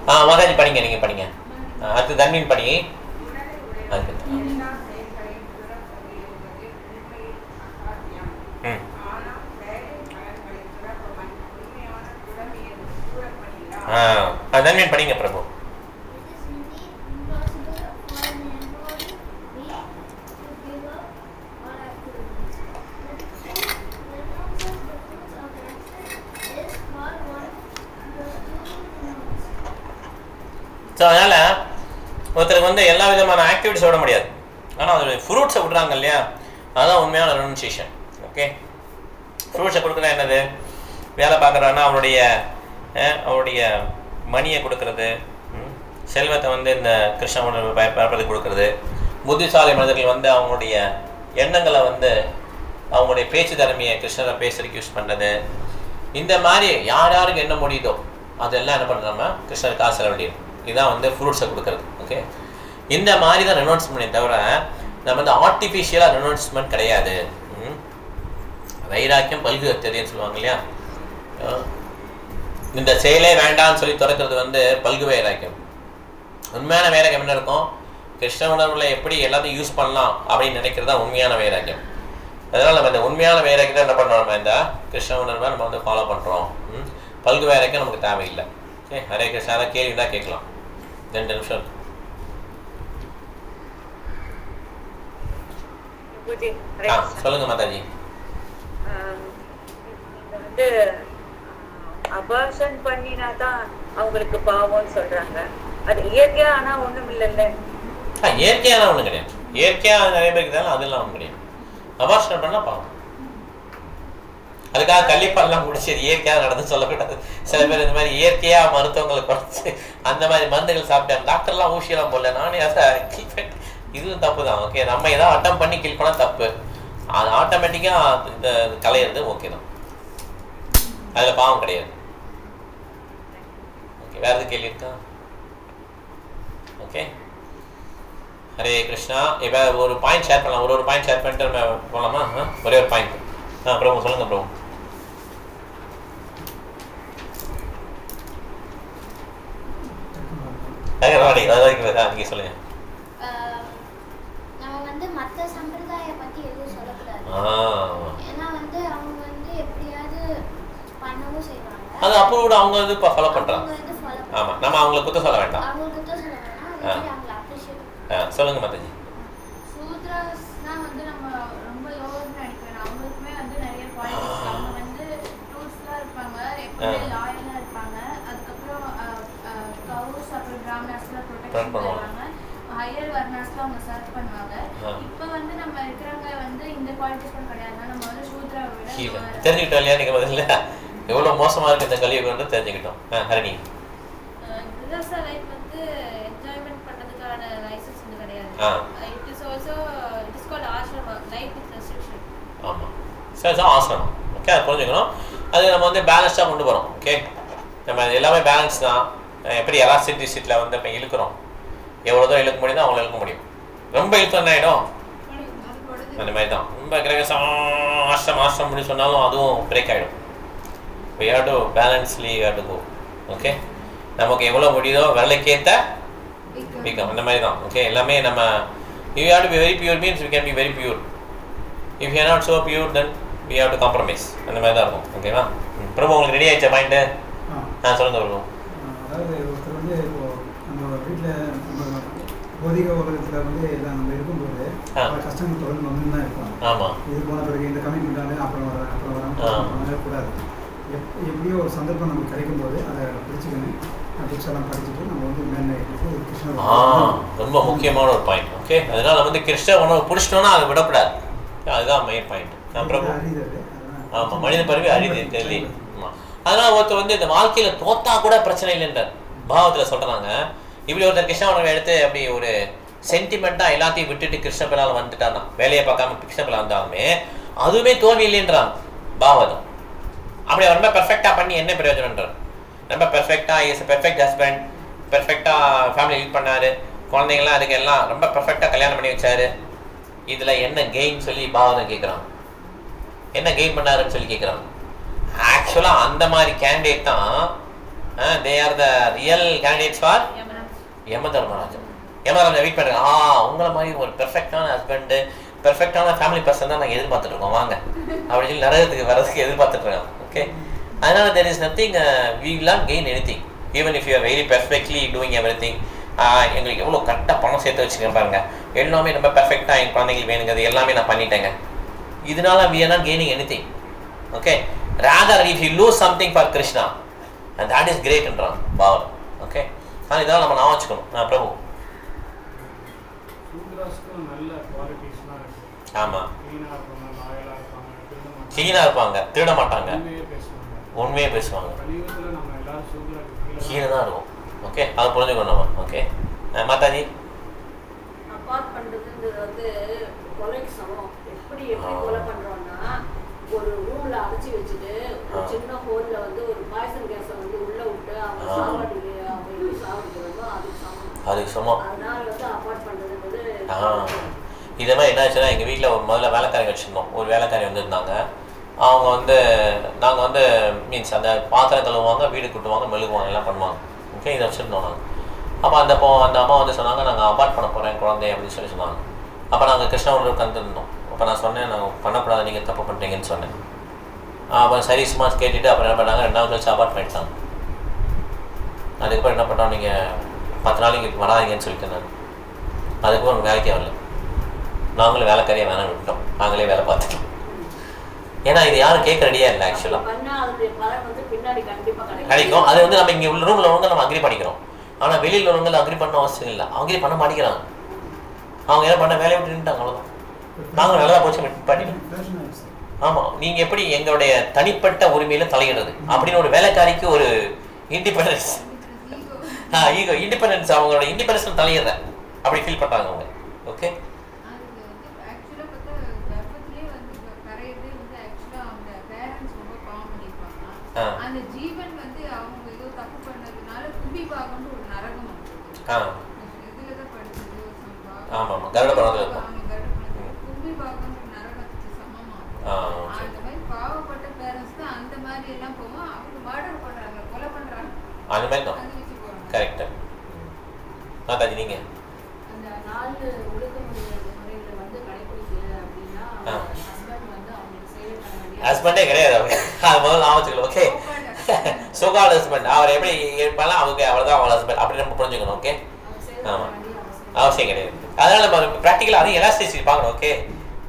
மாதாஜி படிங்க, நீங்க படிங்க. அடுத்து தன்வீன் படி. தன்வீன் படிங்க பிரபு. ஸோ அதனால் ஒருத்தருக்கு வந்து எல்லா விதமான ஆக்டிவிட்டிஸ் விட முடியாது. ஆனால் அது ஃப்ரூட்ஸை விட்றாங்க இல்லையா, அதுதான் உண்மையான ரெனன்சியேஷன். ஓகே, ஃப்ரூட்ஸை கொடுக்குறா என்னது, வேலை பார்க்குறான்னா அவருடைய மணியை கொடுக்கறது, செல்வத்தை வந்து இந்த கிருஷ்ண உணர்வு பரப்புறது கொடுக்கறது, புத்திசாலி மனிதர்கள் வந்து அவங்களுடைய எண்ணங்களை வந்து அவங்களுடைய பேச்சு திறமையை கிருஷ்ணரை பேசுறதுக்கு யூஸ் பண்ணுறது, இந்த மாதிரி யார் யாருக்கு என்ன முடியுதோ அதெல்லாம் என்ன பண்ணுறோம்னா கிருஷ்ணருக்கு காசு செலவழியும். இதுதான் வந்து ஃப்ரூட்ஸை கொடுக்குறது. ஓகே, இந்த மாதிரி தான் ரெனவுன்ஸ்மெண்ட் தவிர நம்ம வந்து ஆர்டிஃபிஷியலாக ரெனவுன்ஸ்மெண்ட் கிடையாது. வைராக்கியம் பல்கு தெரியும்னு சொல்லுவாங்க இல்லையா, இந்த செயலே வேண்டாம்னு சொல்லி துறக்கிறது வந்து பல்கு வைராக்கியம். உண்மையான வைராக்கியம் என்ன இருக்கும், கிருஷ்ண உணர்வுல எப்படி எல்லாத்தையும் யூஸ் பண்ணலாம் அப்படின்னு நினைக்கிறது தான் உண்மையான வைராக்கியம். அதனால் நம்ம இந்த உண்மையான வைராக்கியத்தை என்ன பண்ணுறோம், நம்ம இந்த கிருஷ்ண உணர்வை நம்ம வந்து ஃபாலோ பண்ணுறோம். பல்கு வைராக்கியம் நமக்கு தேவையில்லை. ஓகே, ஹரே கிருஷ்ணா. ஏதாவது கேள்வி தான் கேட்கலாம். 2 நிமிஷம். சொல்லுங்க மாதாஜி. வந்து அபார்ஷன் பண்ணினா தான் அவங்களுக்கு பாவம்னு சொல்றாங்க. அது இயற்கையா ஆனா ஒண்ணும் இல்லைல்ல. இயற்கையான ஒண்ணும் கிடையாது. இயற்கையா நிறைய பேருக்கு தானே, அதெல்லாம் ஒன்றும் கிடையாது. அபார்ஷன் பண்ணா பாவம். அதுக்காக கள்ளிப்பால்லாம் முடிச்சு இயற்கையாக நடந்து சொல்லக்கூடாது. சில பேர் இந்த மாதிரி இயற்கையா மருத்துவங்களை குறைச்சி அந்த மாதிரி மருந்துகள் சாப்பிட்டாங்க, டாக்டர்லாம் ஊசியெல்லாம் போடல, நானே அதை இதுவும் தப்பு தான். ஓகே, நம்ம ஏதாவது அட்டம் பண்ணி கில் பண்ணால் தப்பு, அது ஆட்டோமேட்டிக்காக இந்த கலையிறது ஓகே தான், அதில் பாவம் கிடையாது. ஓகே, வேறு எது கேள்வி இருக்கா? ஓகே, ஹரே கிருஷ்ணா. இப்போ ஒரு பாயிண்ட் ஷேர் பண்ணலாம், ஒரு பாயிண்ட் ஷேர் பண்ணிட்டு நம்ம போகலாமா? ஒரே ஒரு பாயிண்ட். பிரபு சொல்லுங்க பிரபு. நீங்க சொல்லுங்க. நம்ம வந்து மற்ற சம்பிரதாய பத்தி எதுவும் சொல்லக்கூடாது. ஏன்னா வந்து அவங்க வந்து எப்படியாவது பண்ணவும் செய்வாங்க. அது அப்ரூவ்ட், அவங்க வந்து ஃபாலோ பண்றாங்க. ஆமா, நம்ம அவங்கள குத்த சொல்ல வேண்டாம். அவங்களுக்கு குத்த சொல்ல வேண்டாம், அவங்கள அப்ரிஷியேட். சொல்லுங்க மாதாஜி. சூத்ராஸ்னா வந்து நம்ம ரொம்ப லோவர்னு நினைக்கிறேன். அவங்களுக்குமே வந்து நிறைய குவாலிட்டிஸ், அவங்க வந்து ரூல்ஸ்லாம் இருப்பாங்க, எப்பவுமே லாயலா இருப்பாங்க. அதுக்கப்புறம் கவுஸ் அப்புறம் பிராமணர்ஸ்லாம் ப்ரொடெக்ட் பண்ணுவாங்க. ஹையர் வர்ணாஸ்ல அவங்க சர்வ் பண்ணுவாங்க. இப்போ வந்து நம்ம இருக்கிறவங்க வந்து இந்த குவாலிட்டிஸ் கூட கிடையாது. நம்ம வந்து சூத்ராவை விட தெரிஞ்சுக்கிட்டோம் இல்லையா? நீங்க முதல்ல எவ்வளவு மோசமா இருக்கு இந்த கலியுகம் தெரிஞ்சுக்கிட்டோம். ஹரணி, கிரகஸ்த லைஃப் வந்து என்ஜாய்மெண்ட் பண்றதுக்கான லைசன்ஸ் வந்து கிடையாது. It is also it is called ashrama, life with restriction. ஆமா, சரி, ஆசிரமம். ஓகே, அது புரிஞ்சுக்கணும். அது நம்ம வந்து பேலன்ஸ்டாக கொண்டு போகிறோம். ஓகே, நம்ம எல்லாமே பேலன்ஸ் தான். எப்படி எலாஸ்டிசிட்டியில் வந்து இப்போ இழுக்கிறோம், எவ்வளோ தான் இழுக்க முடியுதோ அவ்வளோ இழுக்க முடியும். ரொம்ப இழுக்க என்ன ஆகிடும், அந்த மாதிரி தான். ரொம்ப கிரகசம் ஆஷ்டம் முடியும் சொன்னாலும் அதுவும் பிரேக் ஆகிடும். we have to balancely have to go. Okay, நமக்கு எவ்வளோ முடியுதோ வெள்ளைக்கேற்ற வீக்கம், அந்த மாதிரி தான். ஓகே, எல்லாமே நம்ம you have to be very pure means we can be very pure. If you are not so pure then we have to compromise. அந்த மாதிரி தான் இருக்கும். ஓகேவா? பிரபு உங்களுக்கு ரெடி ஆயிடுச்சா பாயிண்ட்? சொல்லுங்க பிரபு. அதாவது ஒருத்தர் வந்து இப்போ நம்ம வீட்டில் நம்ம பௌதிக உலகத்தில் வந்து எல்லாம் நம்ம இருக்கும்போது கஷ்டங்கள் தொடர்ந்து வந்து தான் இருப்பாங்க. ஆமாம். இது போன பிறகு இந்த கமிட்மெண்ட்டாலே அப்புறம் வர கூடாது. எப்படியோ ஒரு சந்தர்ப்பம் நமக்கு கிடைக்கும்போது அதை பிடிச்சிக்கணும். புக்ஸ் எல்லாம் படிச்சுட்டு நம்ம வந்து மேலே கிருஷ்ண ரொம்ப முக்கியமான ஒரு பாயிண்ட். ஓகே, அதனால வந்து கிருஷ்ண உணவு பிடிச்சிட்டோன்னா அதை விடக்கூடாது. அதுதான் மெயின் பாயிண்ட். அப்புறம் ஆமாம், மனித பறவை அழிது தெரியல. ஆமாம், அதனால ஒருத்தர் வந்து இந்த வாழ்க்கையில் தோத்தா கூட பிரச்சனை இல்லைன்றார் பாவத்தில் சொல்கிறாங்க. இப்படி ஒருத்தர் கிருஷ்ண உணவை எடுத்து அப்படி ஒரு சென்டிமெண்ட்டாக எல்லாத்தையும் விட்டுட்டு கிருஷ்ண பிள்ளால் வந்துட்டான்னா, வேலையை பார்க்காம கிருஷ்ண பிள்ளை வந்தாலுமே அதுவுமே தோல்வி இல்லைன்றான் பாவதம். அப்படி அவர் ரொம்ப பெர்ஃபெக்டாக பண்ணி என்ன பிரயோஜனன்றார்? ரொம்ப பெர்ஃபெக்டாக இஸ் பெர்ஃபெக்ட் ஹஸ்பண்ட், பெர்ஃபெக்டாக ஃபேமிலி லீட் பண்ணார், குழந்தைங்களாம் அதுக்கு எல்லாம் ரொம்ப பெர்ஃபெக்டாக கல்யாணம் பண்ணி வச்சார். இதில் என்ன கெயின் சொல்லி பாவதம் கேட்குறான். என்ன கெயின் பண்ணாருன்னு சொல்லி கேட்குறான். ஆக்சுவலாக அந்த மாதிரி கேண்டிடேட் தான் they are the real candidates for Yama Dharmarajan. Yamadharmarajan wait பண்ணுறேன். உங்களை மாதிரி ஒரு பெர்ஃபெக்டான ஹஸ்பண்டு, பெர்ஃபெக்டான ஃபேமிலி பர்சன் தான் நாங்கள் எதிர்பார்த்துட்டு இருக்கோம், வாங்க அப்படின்னு சொல்லி நரகத்துக்கு வரதுக்கு எதிர்பார்த்துட்டு இருக்கோம். ஓகே, அதனால there is nothing we will not gain anything even if you are very perfectly doing everything. எங்களுக்கு எவ்வளோ கரெக்டாக பணம் சேர்த்து வச்சுக்கேன் பாருங்க, எல்லாமே ரொம்ப பெர்ஃபெக்டாக என் குழந்தைங்களுக்கு வேணுங்கிறது எல்லாமே நான் பண்ணிட்டேங்க, இதனால we are not gaining anything. Okay, rather if you lose something for Krishna and that is great என்றான் பாவம். ஓகே, ஆனால் இதெல்லாம் நம்ம நான் வச்சுக்கணும். பிரபு நல்ல குவாலிட்டிஸ்லாம் இருக்கு. ஆமாம், க்ளீனாக இருப்பாங்க, லாயலாக இருப்பாங்க, க்ளீனாக இருப்பாங்க, திருட மாட்டாங்க, உண்மையே பேசுவாங்க. கலியுகத்தில் நம்ம எல்லாரும் சூப்பராக கீழே தான் இருக்கும். ஓகே, அது புரிஞ்சுக்கணும் நம்ம. ஓகே மாதாஜி, அபார்ட் பண்ணுறதுன்றது வந்து கொலைக்கு சமம். எப்படி கொலை பண்ணுறோன்னா, ஒரு ரூமில் அடைச்சி வச்சுட்டு ஒரு சின்ன ஹோலில் வந்து ஒரு பாய்சன் கேஸை வந்து உள்ளே விட்டு அவங்க சாப்பாடு அவங்க எப்படி சாப்பிடுறதோ அதுக்கு சமம். அதனால வந்து அபார்ட் பண்ணுறதுன்றது இதே மாதிரி என்னாச்சுன்னா, எங்கள் வீட்டில் ஒரு முதல்ல வேலைக்காரி வச்சுருந்தோம். ஒரு வேலைக்காரி வந்துருந்தாங்க. அவங்க வந்து நாங்கள் வந்து மீன்ஸ் அந்த பாத்திரம் கழுவுவாங்க, வீடு கூட்டுவாங்க, மெழுகுவாங்க, எல்லாம் பண்ணுவாங்க. ஓகே, இதை வச்சுருந்தோம் நாங்கள். அப்போ அந்த அம்மா வந்து சொன்னாங்க, நாங்கள் அபார்ட் பண்ண போகிறேன் குழந்தை அப்படின்னு சொல்லி சொன்னாங்க. அப்போ நாங்கள் கிருஷ்ணாவூரில் உட்காந்துருந்தோம். அப்போ நான் சொன்னேன், நாங்கள் பண்ணக்கூடாது, நீங்கள் தப்பு பண்ணுறீங்கன்னு சொன்னேன். அப்போ சரி சும்மா கேட்டுட்டு அப்புறம் என்ன பண்ணாங்க, 2 நாள் கழிச்சு அபார்ட் பண்ணிட்டாங்க. அதுக்கப்புறம் என்ன பண்ணுறோம், நீங்கள் 10 நாளைக்கு வராதிங்கன்னு சொல்லிட்டு நான் அதுக்கப்புறம் வேலைக்கே வரல. நாங்களும் வேலைக்காரியை வேணாம் விட்டோம், நாங்களே வேலை பார்த்துட்டோம். ஏன்னா இது யாரும் கேட்க ரெடியாக இல்லை. ஆக்சுவலாக கிடைக்கும், அது வந்து நம்ம இங்கே உள்ள ரூமில் உள்ளவங்க நம்ம அக்ரி பண்ணிக்கிறோம். ஆனால் வெளியில் உள்ளவங்க அக்ரி பண்ண அவசியம் இல்லை, அக்ரி பண்ண மாட்டேங்கிறாங்க. அவங்க என்ன பண்ண வேலையை விட்டுட்டாங்க, அவ்வளோதான். நாங்கள் நல்லா போச்சு பண்ணிட்டோம். ஆமாம், நீங்கள் எப்படி எங்களுடைய தனிப்பட்ட உரிமையில் தலையிடுறது அப்படின்னு ஒரு வேலைக்காரிக்கு ஒரு இண்டிபெண்டன்ஸ், ஈகோ இண்டிபெண்டன்ஸ், அவங்களோட இண்டிபெண்டன்ஸ் தலையிடுற அப்படி ஃபீல் பண்ணுறாங்க அவங்க. ஓகே, அந்த ஜீவன் வந்து அவங்க ஏதோ தப்பு பண்ணதுனால கும்பிபாகம்னு ஒரு நரகம் இதுலதான் படிச்சது. ஆமாம், கருடபுரத்தில் கும்பிபாகம் நரகத்துக்கு சமமா. அந்த மாதிரி பாவப்பட்ட பேரண்ட்ஸ் தான் அந்த மாதிரி எல்லாம் போவோம். அவங்க மர்டர் பண்றாங்க, கொலை பண்றாங்க, அந்த மாதிரி தான். கரெக்ட். மாதாஜி நீங்க அந்த 4 ஒழுக்கமுறை முறைகளை வந்து கடைபிடிக்கல அப்படின்னா ஹஸ்பண்ட் வந்து அவங்களுக்கு சேவை பண்ண வேண்டிய ஹஸ்பண்டே கிடையாது அவங்க. அது முதல்ல ஆவச்சுக்கணும். ஓகே, சோகால் ஹஸ்பண்ட் அவர் எப்படி இருப்பாலும் அவங்க அவ்வளோதான் அவங்க ஹஸ்பண்ட் அப்படி நம்ம புரிஞ்சுக்கணும். ஓகே, ஆமாம், அவசியம் கிடையாது. அதனால நம்ம ப்ராக்டிக்கலாக அதையும் எலாஸ்டிசிட்டி பார்க்கணும். ஓகே,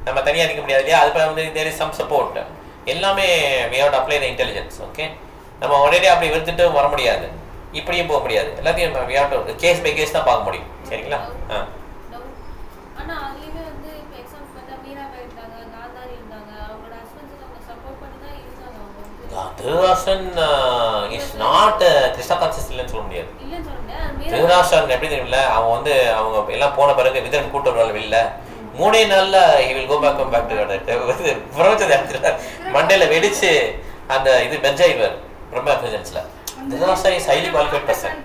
நம்ம தனியாக இருக்க முடியாது இல்லையா, அது வந்து தேர் இஸ் சம் சப்போர்ட், எல்லாமே we have to apply the intelligence. Okay, நம்ம உடனே அப்படி விருத்துட்டு வர முடியாது, இப்படியும் போக முடியாது, எல்லாத்தையும் we have to case by case தான் பார்க்க முடியும். சரிங்களா? ஆனா அதுலயுமே வந்து இப்போ எக்ஸாம்பிள் பார்த்தா மீராபாய் இருந்தாங்க, காந்தாரி இருந்தாங்க, அவங்களோட ஹஸ்பண்ட்ஸ் அவங்க சப்போர்ட் பண்ணி தான் இருந்தாங்க. அவங்க திருராசன் இஸ் நாட் கிருஷ்ணா கான்சியஸ் இல்லைன்னு சொல்ல முடியாது. இல்லைன்னு சொல்ல முடியாது. திருராசன் எப்படி தெரியல, அவங்க வந்து அவங்க எல்லாம் போன பிறகு விதன் கூட்டு வருவாள் வெளில 3 நாள்ல he will go back to பிரபஞ்சத்தை எடுத்துட்டு மண்டையில வெடிச்சு அந்த இது பெஞ்சாயிவர் ரொம்ப எஃபிஷியன்ஸ்ல. திருராசன் இஸ் ஹைலி குவாலிஃபைட் பர்சன்.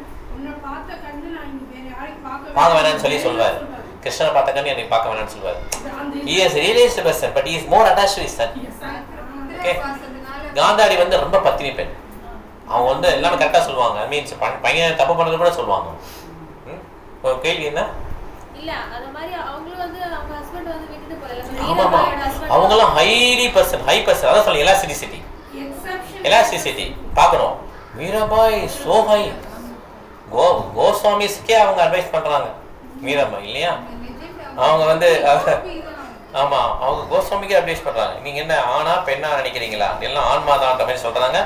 பார்க்க வேணாம்னு சொல்லி சொல்வார். கிருஷ்ணனை பார்த்த கண்ணு என்னை பார்க்க வேணாம்னு சொல்வார். he is realized person but he is more attached to his son. Okay, Gandhari வந்து ரொம்ப பத்தினி பெண். அவங்க வந்து எல்லாமே கரெக்டாக சொல்லுவாங்க. மீன்ஸ் பையன் தப்பு பண்ணது கூட சொல்லுவாங்க. கேள்வி என்ன? இல்ல அந்த மாதிரி அவங்களும் வந்து அவங்க ஹஸ்பண்ட் வந்து விட்டுட்டு போயல. ஆமாமா, அவங்கலாம் ஹை பர்சன். அதான் சொல்ல எலாஸ்டிசிட்டி. எக்ஸெப்ஷன் எலாஸ்டிசிட்டி பார்க்கணும். மீராபாய் சோஹை கோஸ்வாமிஸ்க்கே அவங்க அட்வைஸ் பண்றாங்க மீராபாய் இல்லையா? அவங்க வந்து ஆமா அவங்க கோஸ்வாமிக்கே அட்வைஸ் பண்றாங்க. நீங்க என்ன ஆனா பெண்ணா நினைக்கிறீங்களா, எல்லாம் ஆன்மாதான்ற மாதிரி சொல்றாங்க.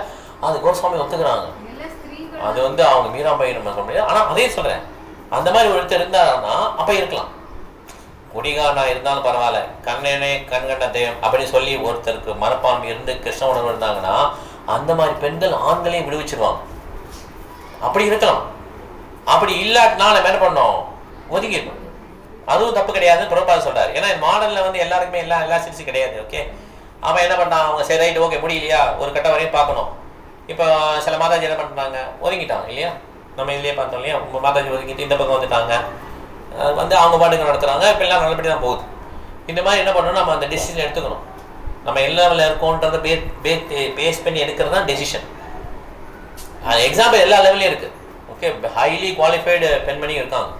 அது கோஸ்வாமி ஒத்துக்கிறாங்க. அது வந்து அவங்க மீராபாய் நம்ம சொல்ல முடியாது. ஆனா அதே சொல்றேன், அந்த மாதிரி ஒருத்தர் இருந்தாருன்னா அப்ப இருக்கலாம். குடிகாரனா இருந்தாலும் பரவாயில்ல, கண்ணனே கண்கண்ட தெய்வம் அப்படின்னு சொல்லி ஒருத்தருக்கு மனப்பான்மை இருந்து கிருஷ்ண உணர்வு இருந்தாங்கன்னா அந்த மாதிரி பெண்கள் ஆண்களையும் விடுவிச்சிருவாங்க. அப்படி இருக்கலாம். அப்படி இல்லாட்டினா நம்ம என்ன பண்ணோம், ஒதுங்கிடணும். அதுவும் தப்பு கிடையாதுன்னு பிரபாத சொல்றாரு. ஏன்னா மாடல்ல வந்து எல்லாருக்குமே எல்லா சிரிச்சு கிடையாது. ஓகே, அவன் என்ன பண்ணான், அவங்க சரி ரைட் ஓகே முடியலையா ஒரு கட்ட வரையும் பார்க்கணும். இப்போ சில மாதாஜி என்ன பண்ணுறாங்க, ஒதுங்கிட்டாங்க இல்லையா? நம்ம இதுலேயே பார்த்தோம் இல்லையா? மாதாஜி ஒதுங்கிட்டு இந்த பக்கம் வந்துட்டாங்க, வந்து அவங்க பாட்டுக்கு நடத்துகிறாங்க. இப்போ எல்லாம் நல்லபடி தான் போகுது. இந்த மாதிரி என்ன பண்ணணும், நம்ம அந்த டெசிஷன் எடுத்துக்கணும். நம்ம எல்லாவில் இருக்கோன்றதை பேஸ் பண்ணி எடுக்கிறது தான் டெசிஷன். எக்ஸாம்பிள் எல்லா லெவலையும் இருக்குது. ஓகே, ஹைலி குவாலிஃபைடு பெண்மணியும் இருக்காங்க.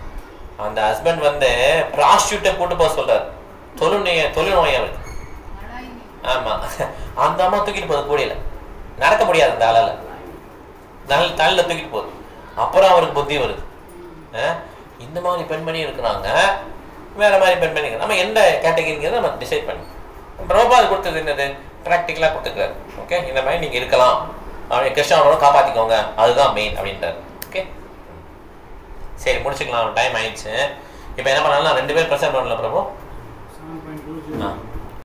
அந்த ஹஸ்பண்ட் வந்து ப்ராஸ்டியூட்டை கூட்டு போக சொல்கிறார், தொழுநோய் அவருக்கு. ஆமாம், அந்த அம்மா தூக்கிட்டு போகுது, கூடையில் நடக்க முடியாது அந்த ஆளால், தலையில் தூக்கிட்டு போகுது. அப்புறம் அவருக்கு புத்தி வருது. இந்த மாதிரி பெண்மணி இருக்கிறாங்க, வேறு மாதிரி பெண்மணி. நம்ம எந்த கேட்டகரிங்கிறத நம்ம டிசைட் பண்ணி பிரபாது கொடுத்தது என்னது, ப்ராக்டிக்கலாக கொடுத்துருக்காரு. ஓகே, இந்த மாதிரி நீங்கள் இருக்கலாம், அப்படி கிருஷ்ணனோட காப்பாற்றிக்கோங்க, அதுதான் மெயின் அப்படின்றார். ஓகே, சரி முடிச்சுக்கலாம், டைம் ஆயிடுச்சு. இப்போ என்ன பண்ணலாம், 2 பேர் ப்ரெசென்ட் பண்ணல பிரபு. 7.20